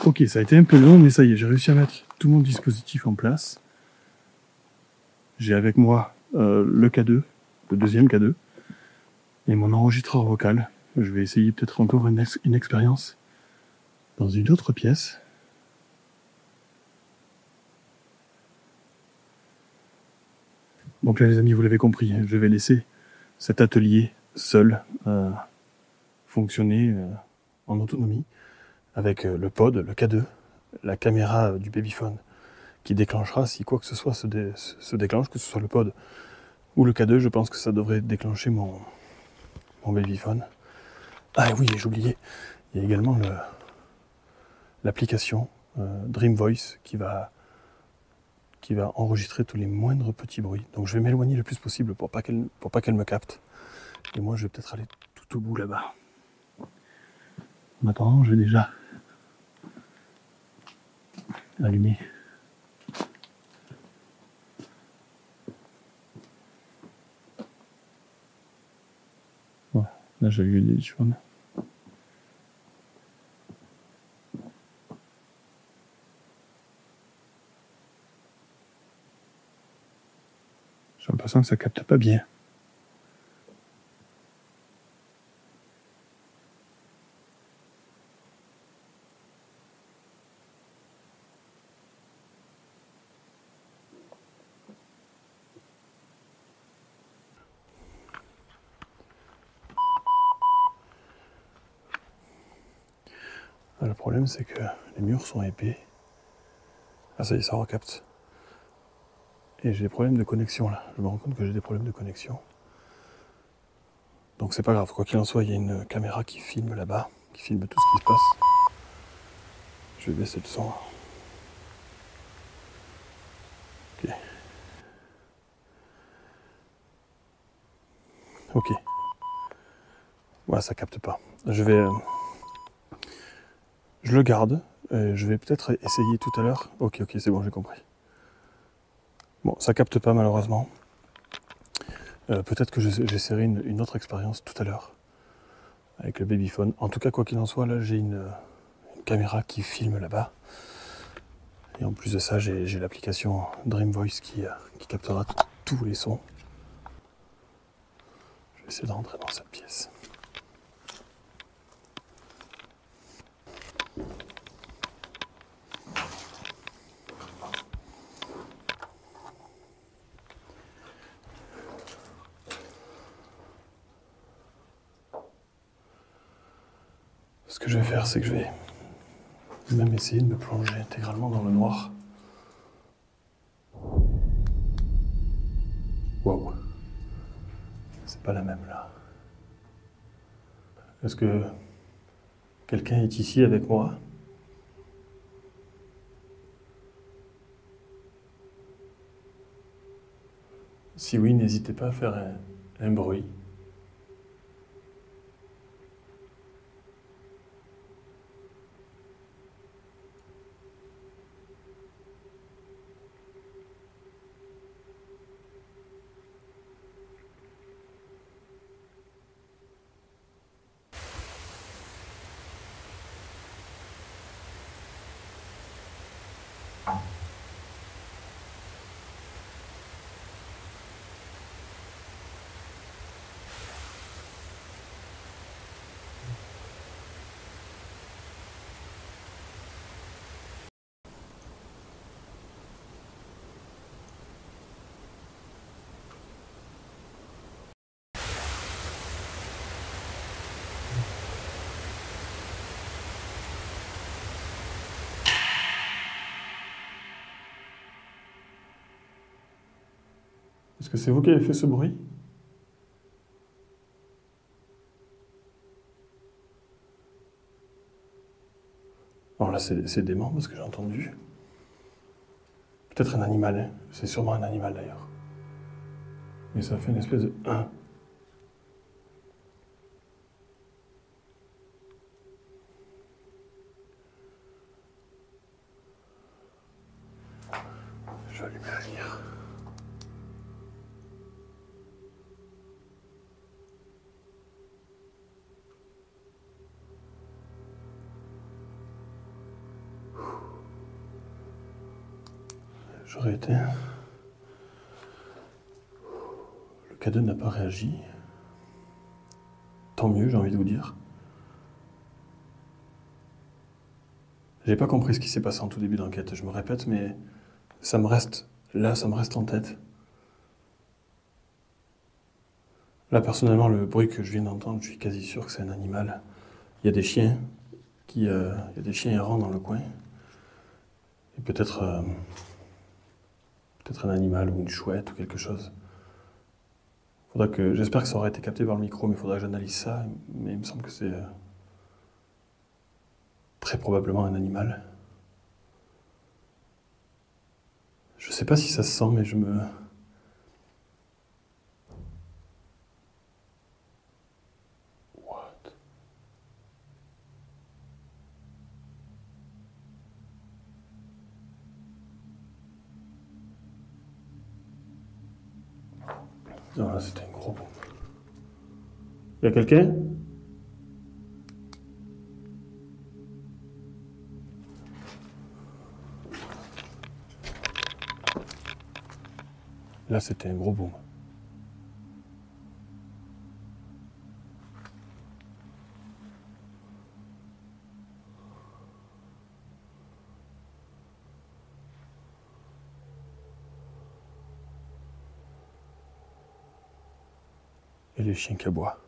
Ok, ça a été un peu long, mais ça y est, j'ai réussi à mettre tout mon dispositif en place. J'ai avec moi le K2, le deuxième K2, et mon enregistreur vocal. Je vais essayer peut-être encore une expérience dans une autre pièce. Donc là les amis, vous l'avez compris, je vais laisser cet atelier seul fonctionner en autonomie avec le pod, le K2, la caméra du Babyphone qui déclenchera si quoi que ce soit se déclenche, que ce soit le pod ou le K2. Je pense que ça devrait déclencher mon Babyphone. Ah oui, j'ai oublié, il y a également l'application Dream Voice qui va enregistrer tous les moindres petits bruits. Donc je vais m'éloigner le plus possible pour pas qu'elle me capte. Et moi je vais peut-être aller tout au bout là-bas. En attendant, je vais déjà allumer. Voilà, là j'ai eu des jaunes. J'ai l'impression que ça capte pas bien. Le problème c'est que les murs sont épais. Ah ça y est, ça recapte. Et j'ai des problèmes de connexion là. Je me rends compte que j'ai des problèmes de connexion. Donc c'est pas grave, quoi qu'il en soit, il y a une caméra qui filme là-bas, qui filme tout ce qui se passe. Je vais baisser le son. Ok. Ok. Ouais, ça capte pas. Je le garde. Je vais peut-être essayer tout à l'heure. Ok, c'est bon, j'ai compris. Bon, ça capte pas malheureusement. Peut-être que j'essaierai une autre expérience tout à l'heure avec le Babyphone. En tout cas, quoi qu'il en soit, là j'ai une caméra qui filme là-bas. Et en plus de ça, j'ai l'application Dream Voice qui captera tous les sons. Je vais essayer de rentrer dans cette pièce. Ce que je vais faire, c'est que je vais même essayer de me plonger intégralement dans le noir. Waouh. C'est pas la même là. Est-ce que quelqu'un est ici avec moi? Si oui, n'hésitez pas à faire un bruit. Est-ce que c'est vous qui avez fait ce bruit? Bon là c'est dément parce que j'ai entendu. Peut-être un animal, hein. C'est sûrement un animal d'ailleurs. Mais ça fait une espèce de... Je vais allumer la lumière. J'aurais été... Le K2 n'a pas réagi. Tant mieux, j'ai envie de vous dire. J'ai pas compris ce qui s'est passé en tout début d'enquête, je me répète, mais ça me reste... Là, ça me reste en tête. Là, personnellement, le bruit que je viens d'entendre, je suis quasi sûr que c'est un animal. Il y a des chiens il y a des chiens errants dans le coin. Et peut-être un animal ou une chouette ou quelque chose. J'espère que ça aurait été capté par le micro, mais il faudra que j'analyse ça. Mais il me semble que c'est très probablement un animal. Je sais pas si ça se sent, mais je me... What? Non, là, c'était un gros boom. Y a quelqu'un? Là, c'était un gros boom. Et les chiens qui aboient.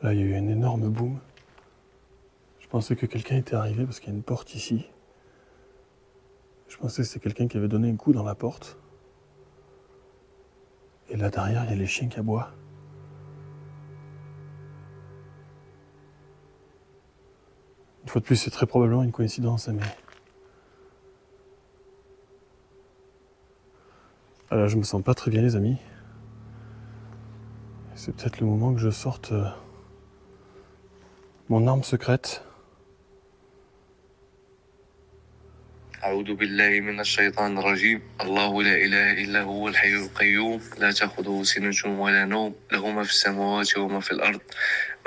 Là, il y a eu un énorme boom. Je pensais que quelqu'un était arrivé parce qu'il y a une porte ici. Je pensais que c'était quelqu'un qui avait donné un coup dans la porte. Et là derrière, il y a les chiens qui aboient. Une fois de plus, c'est très probablement une coïncidence, mais... Ah là, je me sens pas très bien, les amis. C'est peut-être le moment que je sorte mon arme secrète. أعوذ بالله من الشيطان الرجيم الله لا إله إلا هو الحي القيوم لا تأخذه سنة ولا نوم له ما في السماوات وما في الأرض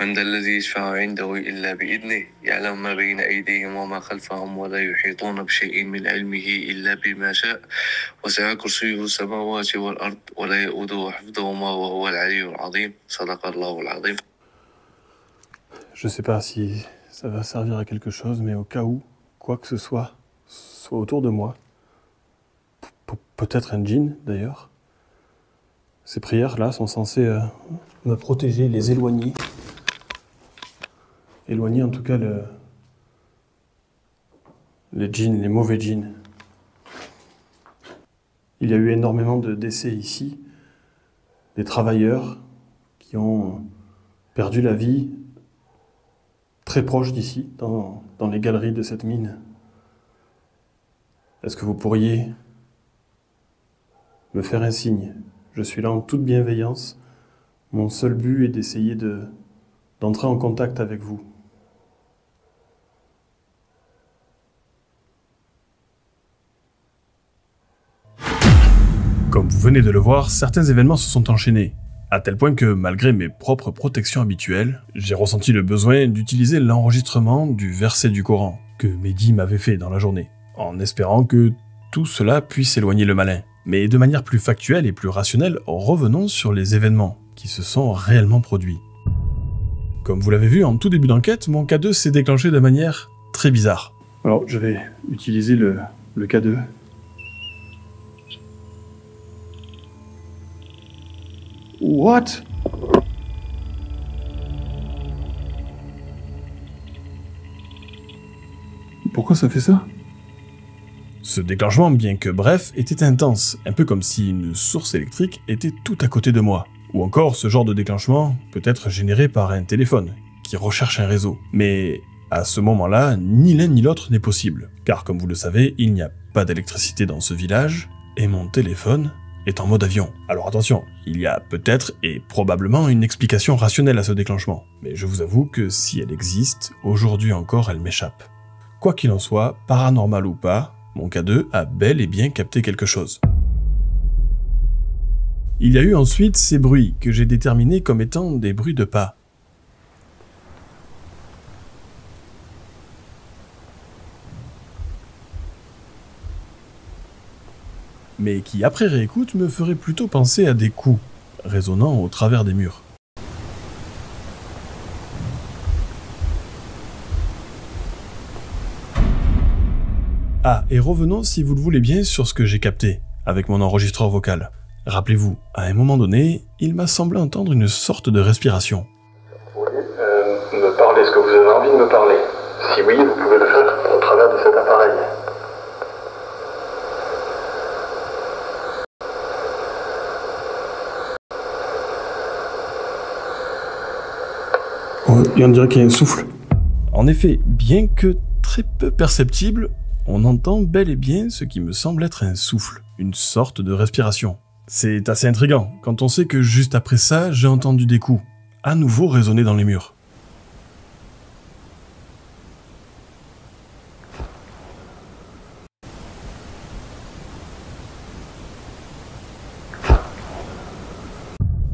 من ذا الذي يشفع عنده إلا بإذنه يعلم ما بين أيديهم وما خلفهم ولا يحيطون بشيء من علمه إلا بما شاء وسع كرسيه السماوات والأرض ولا يؤوده حفظهما وهو العلي العظيم صدق الله العظيم. Je sais pas si ça va servir à quelque chose, mais au cas où, quoi que ce soit autour de moi, peut-être un djinn d'ailleurs. Ces prières-là sont censées me protéger, les éloigner. Éloigner en tout cas les djinns, les mauvais djinns. Il y a eu énormément de décès ici, des travailleurs qui ont perdu la vie très proche d'ici, dans les galeries de cette mine. Est-ce que vous pourriez me faire un signe? Je suis là en toute bienveillance. Mon seul but est d'essayer d'entrer en contact avec vous. Comme vous venez de le voir, certains événements se sont enchaînés, à tel point que, malgré mes propres protections habituelles, j'ai ressenti le besoin d'utiliser l'enregistrement du verset du Coran que Mehdi m'avait fait dans la journée, en espérant que tout cela puisse éloigner le malin. Mais de manière plus factuelle et plus rationnelle, revenons sur les événements qui se sont réellement produits. Comme vous l'avez vu en tout début d'enquête, mon K2 s'est déclenché de manière très bizarre. Alors, je vais utiliser le K2. What? Pourquoi ça fait ça? Ce déclenchement, bien que bref, était intense, un peu comme si une source électrique était tout à côté de moi. Ou encore, ce genre de déclenchement peut être généré par un téléphone, qui recherche un réseau. Mais à ce moment-là, ni l'un ni l'autre n'est possible. Car comme vous le savez, il n'y a pas d'électricité dans ce village, et mon téléphone est en mode avion. Alors attention, il y a peut-être et probablement une explication rationnelle à ce déclenchement. Mais je vous avoue que si elle existe, aujourd'hui encore elle m'échappe. Quoi qu'il en soit, paranormal ou pas, mon K2 a bel et bien capté quelque chose. Il y a eu ensuite ces bruits que j'ai déterminés comme étant des bruits de pas. mais qui après réécoute me ferait plutôt penser à des coups, résonnant au travers des murs. Ah, et revenons si vous le voulez bien sur ce que j'ai capté, avec mon enregistreur vocal. Rappelez-vous, à un moment donné, il m'a semblé entendre une sorte de respiration. Vous voulez me parler, est-ce que vous avez envie de me parler? Si oui, vous pouvez le faire au travers de cet appareil. Et on dirait qu'il y a un souffle. En effet, bien que très peu perceptible, on entend bel et bien ce qui me semble être un souffle, une sorte de respiration. C'est assez intriguant, quand on sait que juste après ça, j'ai entendu des coups, à nouveau résonner dans les murs.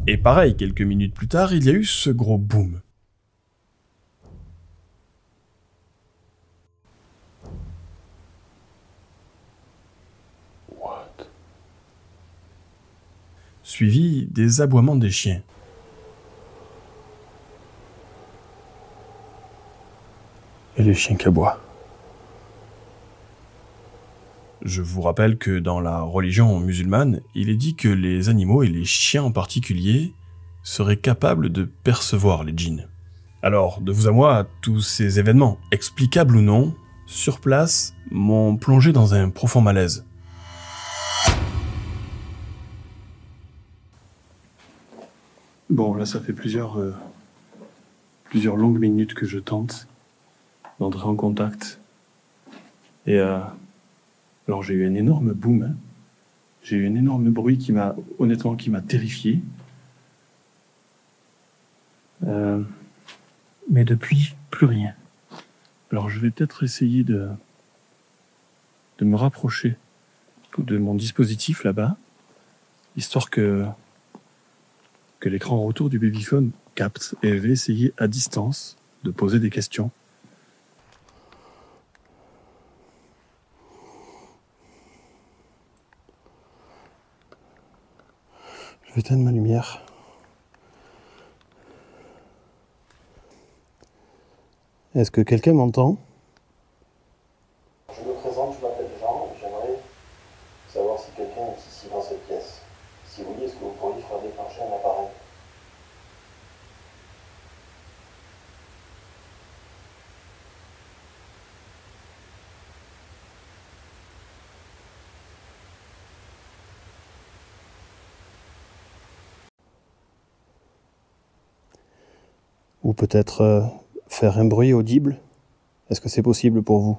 Et pareil, quelques minutes plus tard, il y a eu ce gros boom. Suivi des aboiements des chiens. Et les chiens qui aboient. Je vous rappelle que dans la religion musulmane, il est dit que les animaux, et les chiens en particulier, seraient capables de percevoir les djinns. Alors, de vous à moi, tous ces événements, explicables ou non, sur place, m'ont plongé dans un profond malaise. Bon, là, ça fait plusieurs longues minutes que je tente d'entrer en contact. Et alors, j'ai eu un énorme boom. Hein. J'ai eu un énorme bruit qui m'a terrifié. Mais depuis, plus rien. Alors, je vais peut-être essayer de me rapprocher de mon dispositif là-bas, histoire que l'écran retour du babyphone capte, et je vais essayer à distance de poser des questions. Je vais éteindre ma lumière. Est-ce que quelqu'un m'entend? Je me présente, je m'appelle Jean, j'aimerais savoir si quelqu'un est ici dans cette pièce. Si oui, est-ce que vous pourriez faire déclencher un appareil? Ou peut-être faire un bruit audible? Est-ce que c'est possible pour vous?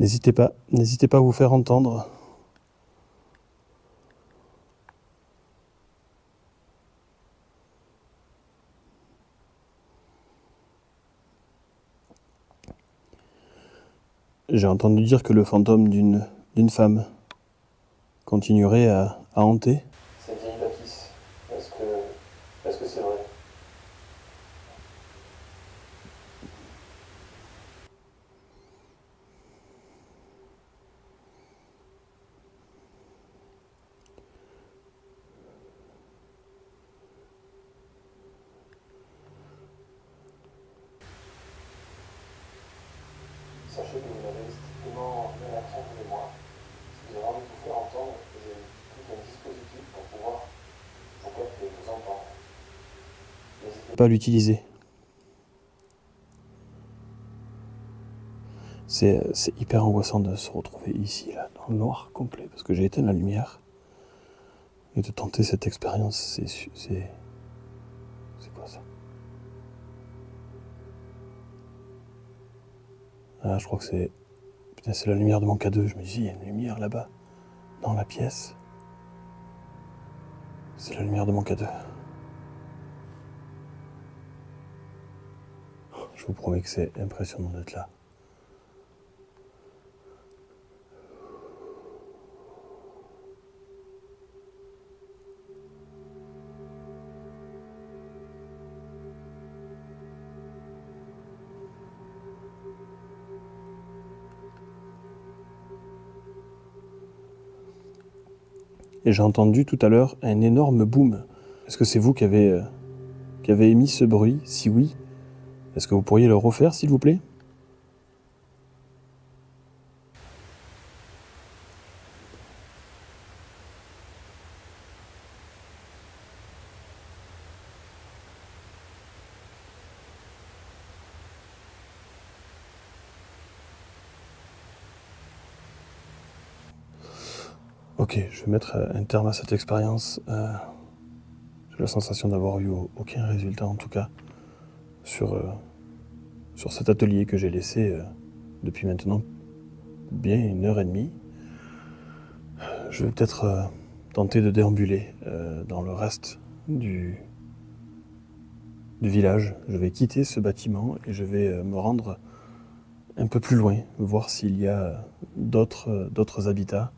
N'hésitez pas à vous faire entendre. J'ai entendu dire que le fantôme d'une femme continuerait à hanter. Cette vieille bâtisse, est-ce que c'est vrai? Sachez que vous n'avez strictement rien à craindre de moi. Si vous avez envie de vous faire entendre, j'ai tout un dispositif pour pouvoir vous capter, vous entendre. N'hésitez Pas à l'utiliser. C'est hyper angoissant de se retrouver ici, là, dans le noir complet, parce que j'ai éteint la lumière. Et de tenter cette expérience, c'est quoi ça? Ah, je crois que c'est... Putain, c'est la lumière de mon K2. Je me dis, il y a une lumière là-bas, dans la pièce. C'est la lumière de mon K2. Je vous promets que c'est impressionnant d'être là. et j'ai entendu tout à l'heure un énorme boom. Est-ce que c'est vous qui avez émis ce bruit? Si oui, est-ce que vous pourriez le refaire, s'il vous plaît? Ok, je vais mettre un terme à cette expérience. J'ai la sensation d'avoir eu aucun résultat, en tout cas, sur cet atelier que j'ai laissé depuis maintenant bien 1h30. Je vais peut-être tenter de déambuler dans le reste du village. Je vais quitter ce bâtiment et je vais me rendre un peu plus loin, voir s'il y a d'autres habitats.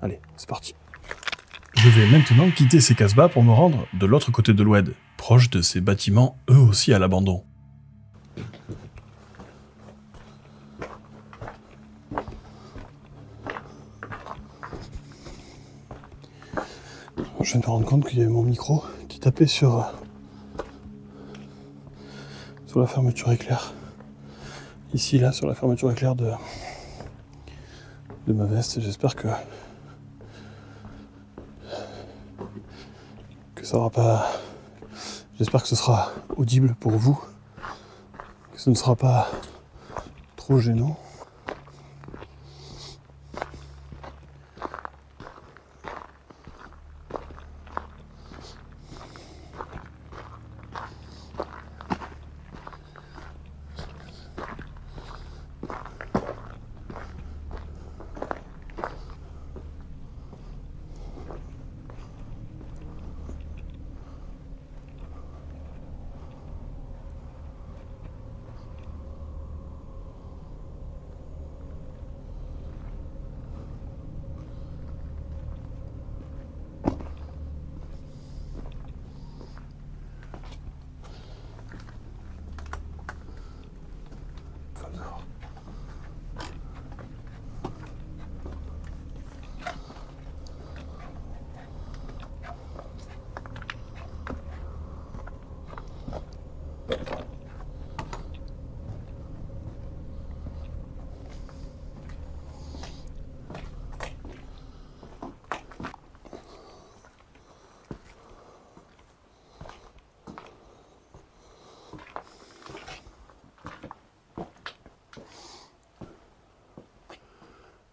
Allez, c'est parti. Je vais maintenant quitter ces Casbah pour me rendre de l'autre côté de l'Oued, proche de ces bâtiments eux aussi à l'abandon. Je viens de me rendre compte qu'il y avait mon micro qui tapait sur la fermeture éclair. Ici, là, sur la fermeture éclair de ma veste. J'espère que ça aura pas... J'espère que ce sera audible pour vous, que ce ne sera pas trop gênant.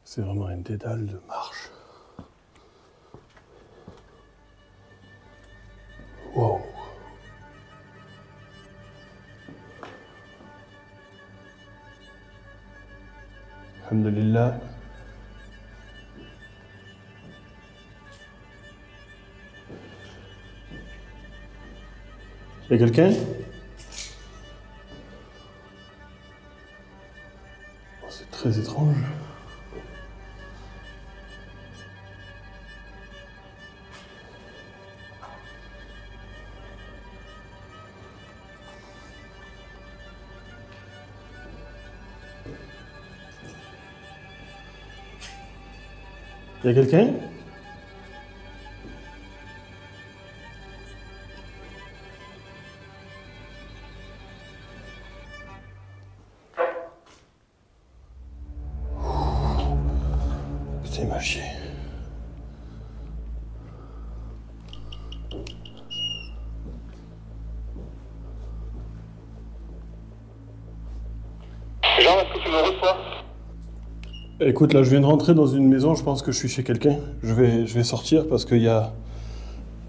C'est vraiment un dédale de marche. Wow. Alhamdulillah. Y'a quelqu'un? Oh, c'est très étrange. Y'a quelqu'un? Putain, il m'a chier. Jean, est-ce que tu me reçois? Écoute, là, je viens de rentrer dans une maison, je pense que je suis chez quelqu'un. Je vais sortir parce qu'il y a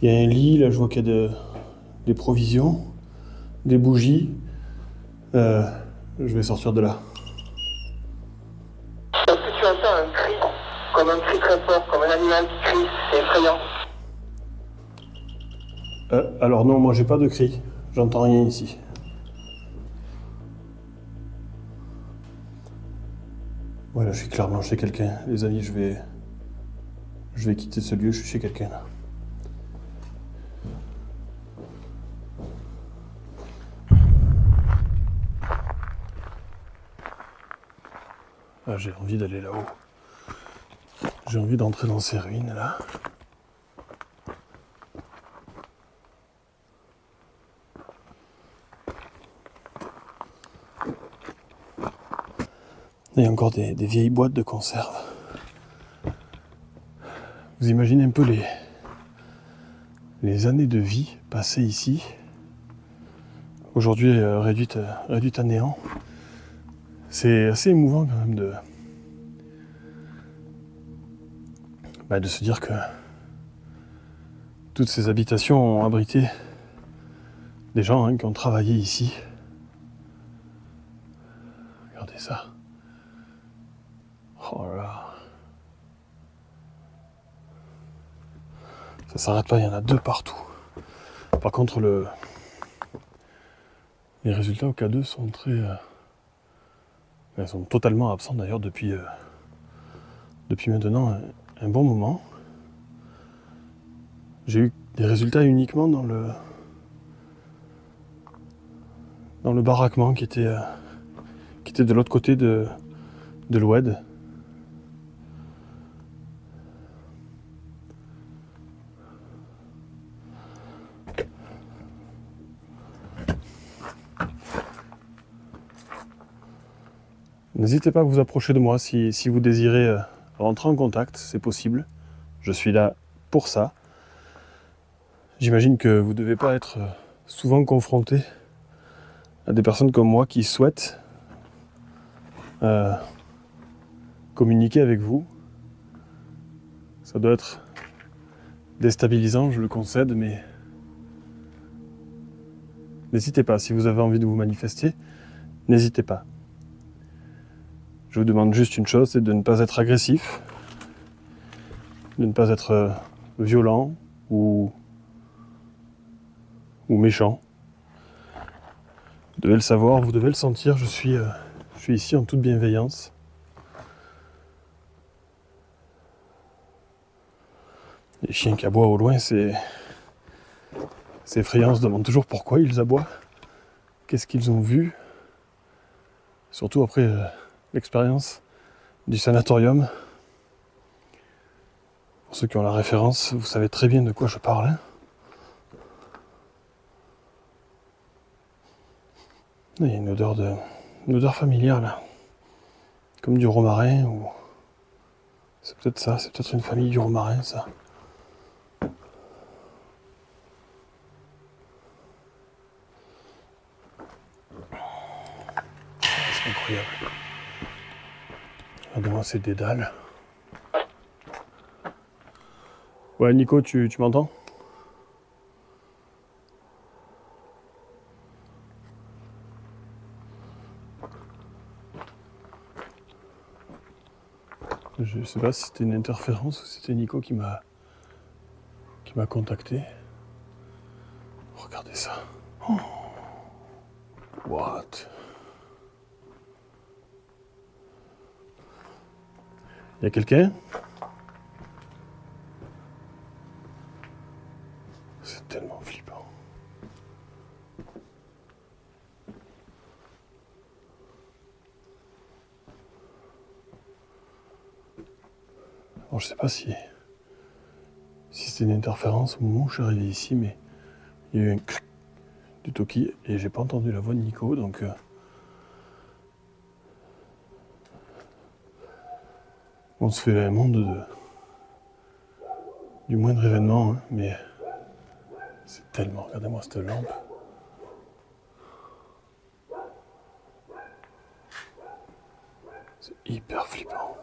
un lit, là, je vois qu'il y a des provisions, des bougies. Je vais sortir de là. Est-ce que tu entends un cri? Comme un cri très fort, comme un animal qui crie, c'est effrayant. Alors non, moi j'ai pas de cri, j'entends rien ici. Voilà, je suis clairement chez quelqu'un. Les amis, je vais quitter ce lieu, je suis chez quelqu'un là. Ah, j'ai envie d'aller là-haut. J'ai envie d'entrer dans ces ruines là. Il y a encore des vieilles boîtes de conserve. Vous imaginez un peu les années de vie passées ici, aujourd'hui réduites à néant. C'est assez émouvant quand même de se dire que toutes ces habitations ont abrité des gens qui ont travaillé ici. Regardez ça. Oh là là. Ça s'arrête pas, il y en a 2 partout. Par contre, les résultats au K2 sont ils sont totalement absents d'ailleurs depuis maintenant un bon moment. J'ai eu des résultats uniquement dans le baraquement qui était de l'autre côté de l'Oued. N'hésitez pas à vous approcher de moi si vous désirez rentrer en contact, c'est possible. Je suis là pour ça. J'imagine que vous ne devez pas être souvent confronté à des personnes comme moi qui souhaitent communiquer avec vous. Ça doit être déstabilisant, je le concède, mais n'hésitez pas, si vous avez envie de vous manifester, n'hésitez pas. Je vous demande juste une chose, c'est de ne pas être agressif, de ne pas être violent ou méchant. Vous devez le savoir, vous devez le sentir, je suis ici en toute bienveillance. Les chiens qui aboient au loin, c'est effrayant, on se demande toujours pourquoi ils aboient, qu'est-ce qu'ils ont vu, surtout après l'expérience du sanatorium. Pour ceux qui ont la référence, vous savez très bien de quoi je parle. Il y a une odeur familière là, comme du romarin, ou c'est peut-être ça, c'est peut-être une famille du romarin ça. C'est incroyable. Regardez-moi ces dédales. Ouais, Nico, tu m'entends ? Je sais pas si c'était une interférence ou si c'était Nico qui m'a contacté. Regardez ça. Oh. What? Il y a quelqu'un? C'est tellement flippant. Alors, je sais pas si c'était une interférence au moment où je suis arrivé ici, mais il y a eu un cric du Toki et j'ai pas entendu la voix de Nico, donc on se fait un monde du moindre événement, hein, mais c'est tellement... Regardez-moi cette lampe. C'est hyper flippant.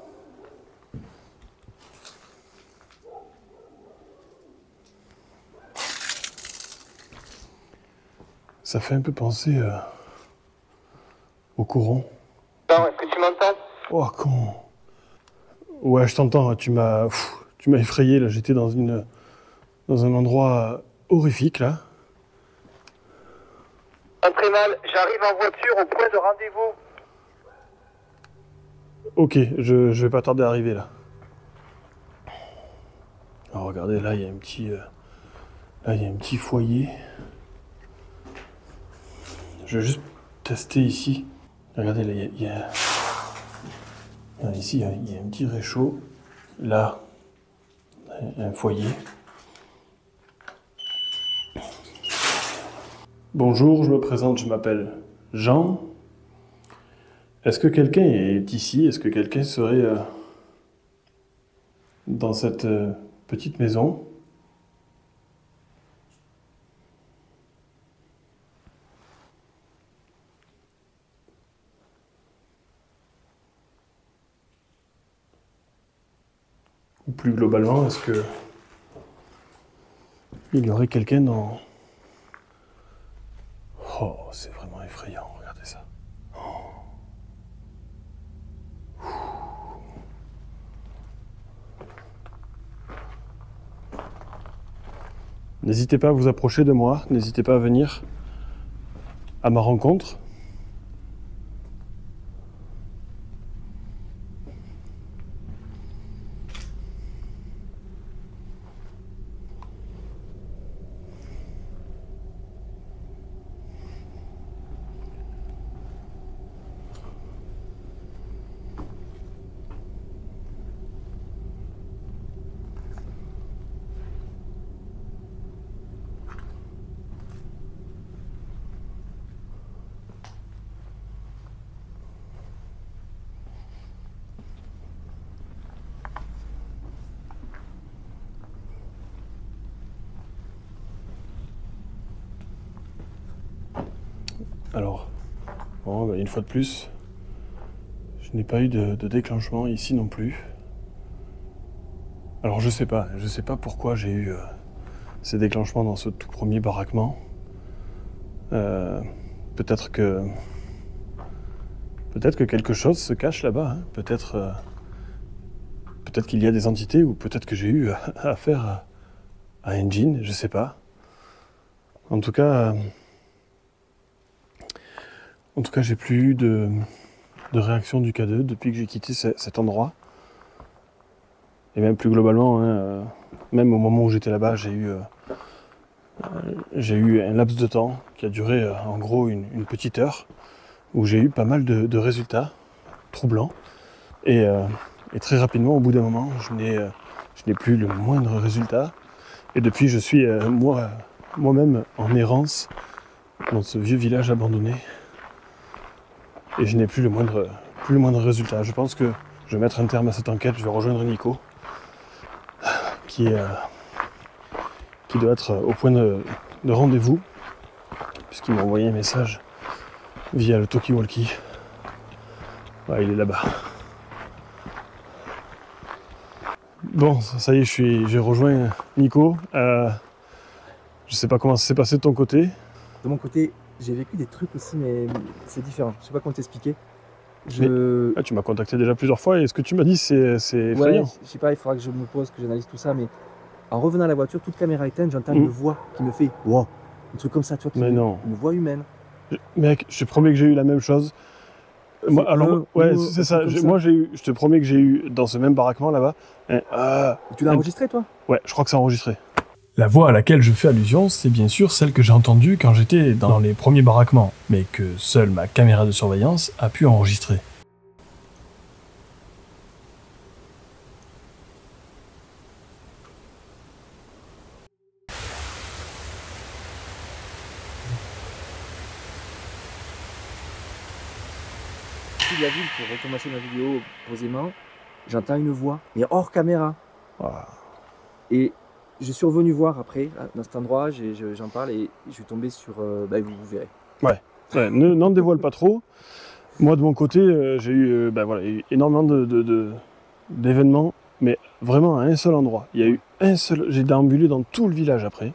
Ça fait un peu penser au courant. Non, est-ce que tu m'entends? Oh, con. Ouais, je t'entends, tu m'as effrayé, là, j'étais dans un endroit horrifique, là. Très mal, j'arrive en voiture au point de rendez-vous. Ok, je vais pas tarder à arriver, là. Alors, regardez, là, il y a un petit foyer. Je vais juste tester ici. Regardez, là, ici, il y a un petit réchaud. Là, un foyer. Bonjour, je me présente, je m'appelle Jean. Est-ce que quelqu'un est ici? Est-ce que quelqu'un serait dans cette petite maison? Ou plus globalement, est-ce que il y aurait quelqu'un dans... Oh, c'est vraiment effrayant, regardez ça. N'hésitez pas à vous approcher de moi, n'hésitez pas à venir à ma rencontre. Alors, bon, bah, une fois de plus, je n'ai pas eu de déclenchement ici non plus. Alors je sais pas pourquoi j'ai eu ces déclenchements dans ce tout premier baraquement. Peut-être que quelque chose se cache là-bas. Hein. Peut-être qu'il y a des entités, ou peut-être que j'ai eu affaire à un djinn, je sais pas. En tout cas, j'ai plus eu de réaction du K2 depuis que j'ai quitté cet endroit. Et même plus globalement, hein, même au moment où j'étais là-bas, j'ai eu un laps de temps qui a duré en gros une petite heure, où j'ai eu pas mal de résultats troublants. Et très rapidement, au bout d'un moment, je n'ai plus le moindre résultat. Et depuis, je suis moi-même en errance dans ce vieux village abandonné. Et je n'ai plus le moindre résultat. Je pense que je vais mettre un terme à cette enquête. Je vais rejoindre Nico, qui doit être au point de rendez-vous, puisqu'il m'a envoyé un message via le talkie-walkie. Ouais, il est là-bas. Bon, ça y est, j'ai rejoint Nico. Je sais pas comment ça s'est passé de ton côté. De mon côté, j'ai vécu des trucs aussi, mais c'est différent. Je sais pas comment t'expliquer. Tu m'as contacté déjà plusieurs fois et ce que tu m'as dit, c'est effrayant. Ouais, je sais pas, il faudra que je me pose, que j'analyse tout ça, mais en revenant à la voiture, toute caméra éteinte, j'entends une voix qui me fait « wow », un truc comme ça, tu vois, mais non. Une voix humaine. Mec, je te promets que j'ai eu la même chose. Moi, alors, c'est ça. Moi, je te promets que j'ai eu dans ce même baraquement là-bas. Tu l'as enregistré, toi? Ouais, je crois que c'est enregistré. La voix à laquelle je fais allusion, c'est bien sûr celle que j'ai entendue quand j'étais dans les premiers baraquements, mais que seule ma caméra de surveillance a pu enregistrer. De la ville, pour recommencer ma vidéo posément, j'entends une voix, mais hors caméra. Wow. Et je suis revenu voir après, dans cet endroit, j'en parle et je suis tombé sur... vous verrez. Ouais, n'en dévoile pas trop. Moi, de mon côté, j'ai eu, énormément d'événements, mais vraiment à un seul endroit. Il y a eu un seul... J'ai déambulé dans tout le village après.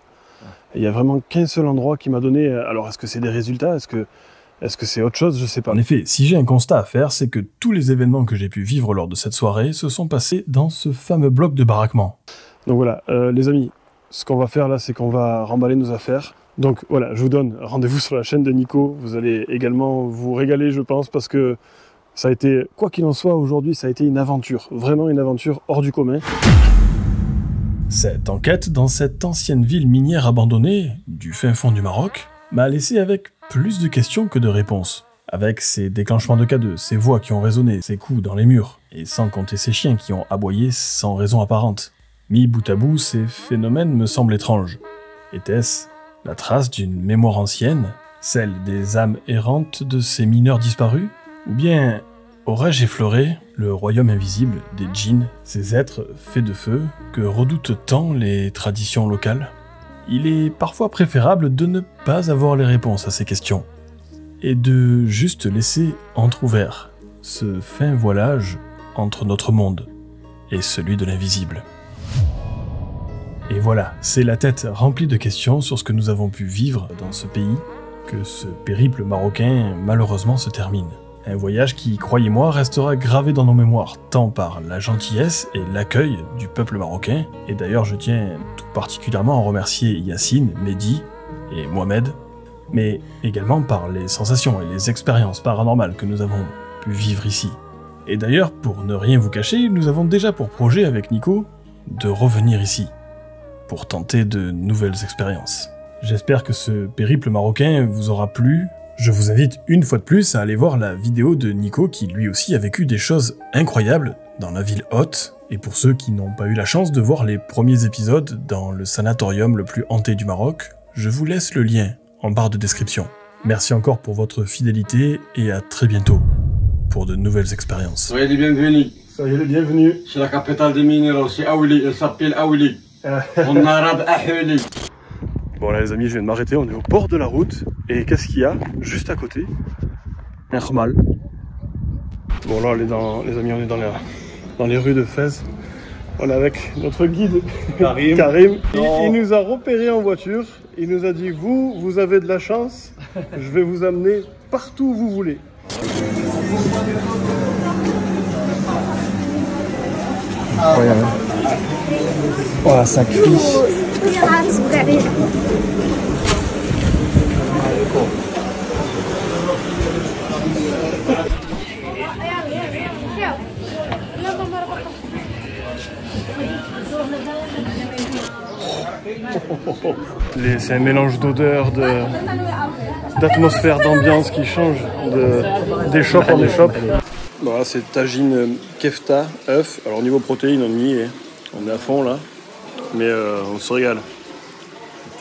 Et il n'y a vraiment qu'un seul endroit qui m'a donné... Alors, est-ce que c'est des résultats? Est-ce que c'est autre chose? Je sais pas. En effet, si j'ai un constat à faire, c'est que tous les événements que j'ai pu vivre lors de cette soirée se sont passés dans ce fameux bloc de baraquement. Donc voilà, les amis, ce qu'on va faire là, c'est qu'on va remballer nos affaires. Donc voilà, je vous donne rendez-vous sur la chaîne de Nico. Vous allez également vous régaler, je pense, parce que ça a été, quoi qu'il en soit, aujourd'hui, ça a été une aventure. Vraiment une aventure hors du commun. Cette enquête dans cette ancienne ville minière abandonnée, du fin fond du Maroc, m'a laissé avec plus de questions que de réponses. avec ses déclenchements de K2, ses voix qui ont résonné, ses coups dans les murs, et sans compter ses chiens qui ont aboyé sans raison apparente. Mis bout à bout, ces phénomènes me semblent étranges. Était-ce la trace d'une mémoire ancienne, celle des âmes errantes de ces mineurs disparus? Ou bien aurais-je effleuré le royaume invisible des djinns, ces êtres faits de feu que redoutent tant les traditions locales? Il est parfois préférable de ne pas avoir les réponses à ces questions, et de juste laisser entrouvert ce fin voilage entre notre monde et celui de l'invisible. Et voilà, c'est la tête remplie de questions sur ce que nous avons pu vivre dans ce pays que ce périple marocain malheureusement se termine. Un voyage qui, croyez-moi, restera gravé dans nos mémoires, tant par la gentillesse et l'accueil du peuple marocain, et d'ailleurs je tiens tout particulièrement à remercier Yacine, Mehdi et Mohamed, mais également par les sensations et les expériences paranormales que nous avons pu vivre ici. Et d'ailleurs, pour ne rien vous cacher, nous avons déjà pour projet avec Nico de revenir ici, pour tenter de nouvelles expériences. J'espère que ce périple marocain vous aura plu. Je vous invite une fois de plus à aller voir la vidéo de Nico qui lui aussi a vécu des choses incroyables dans la ville haute. Et pour ceux qui n'ont pas eu la chance de voir les premiers épisodes dans le sanatorium le plus hanté du Maroc, je vous laisse le lien en barre de description. Merci encore pour votre fidélité et à très bientôt pour de nouvelles expériences. Soyez les bienvenus. Soyez les bienvenus. C'est la capitale des minéraux, c'est Aouli, elle s'appelle Aouli. En arabe, Aouli. Bon là les amis, je viens de m'arrêter, on est au bord de la route, et qu'est-ce qu'il y a juste à côté? Un khmal. Bon là les amis, on est dans les rues de Fès. On est avec notre guide Karim. Il nous a repéré en voiture, il nous a dit vous avez de la chance, je vais vous amener partout où vous voulez. Incroyable. Oh, ça crie. C'est un mélange d'odeurs, d'atmosphère, d'ambiance qui change d'échoppe en échoppe. Bon là c'est tagine kefta, œuf. Alors au niveau protéines on y est, on est à fond là, mais on se régale.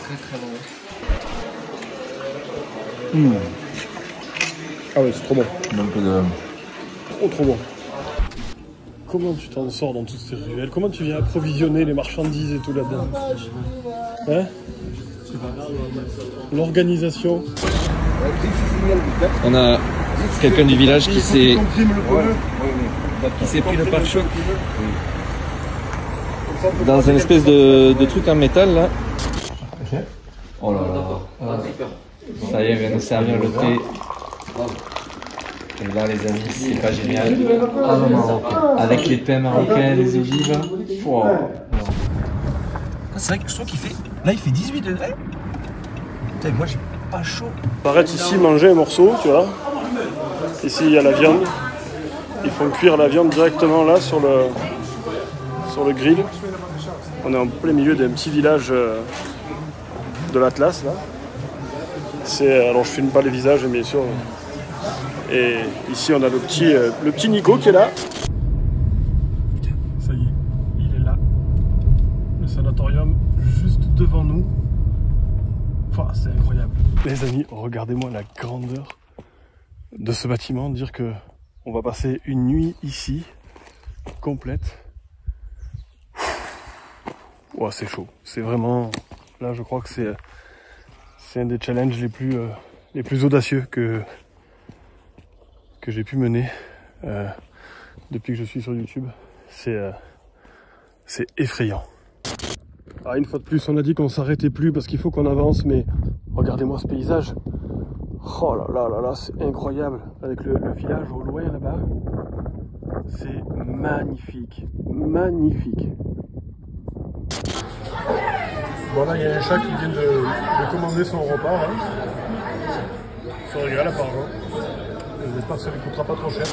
Très bon. Ah ouais c'est trop bon. Un peu de... Trop bon. Comment tu t'en sors dans toutes ces ruelles? Comment tu viens approvisionner les marchandises et tout là-dedans? Hein? L'organisation. On a quelqu'un du village qui s'est pris le pare-choc dans une espèce de truc en métal là. Oh là là. Ça y est, il vient nous servir le thé. Et là les amis, c'est pas génial. Ah non, non. Avec les pains marocains, les olives. Wow. C'est vrai que je trouve qu'il fait... Là il fait 18 degrés. Putain, moi j'ai pas chaud. On arrête ici manger un morceau, tu vois. Ici il y a la viande. Ils font cuire la viande directement là sur le grill. On est en plein milieu d'un petit village de l'Atlas là. Alors je filme pas les visages bien sûr. Et ici on a le petit Nico qui est là. Putain, ça y est, il est là. Le sanatorium juste devant nous. Enfin, c'est incroyable. Les amis, regardez-moi la grandeur de ce bâtiment. Dire que on va passer une nuit ici, complète. Ouah, c'est chaud. C'est vraiment... Là, je crois que c'est un des challenges les plus audacieux que j'ai pu mener depuis que je suis sur YouTube. C'est effrayant. Alors une fois de plus, on a dit qu'on s'arrêtait plus parce qu'il faut qu'on avance, mais regardez-moi ce paysage. Oh là là là là, c'est incroyable. Avec le village au loin là-bas. C'est magnifique. Magnifique. Bon là, il y a un chat qui vient de commander son repas. Là. Il se régale apparemment. J'espère que ça ne lui coûtera pas trop cher.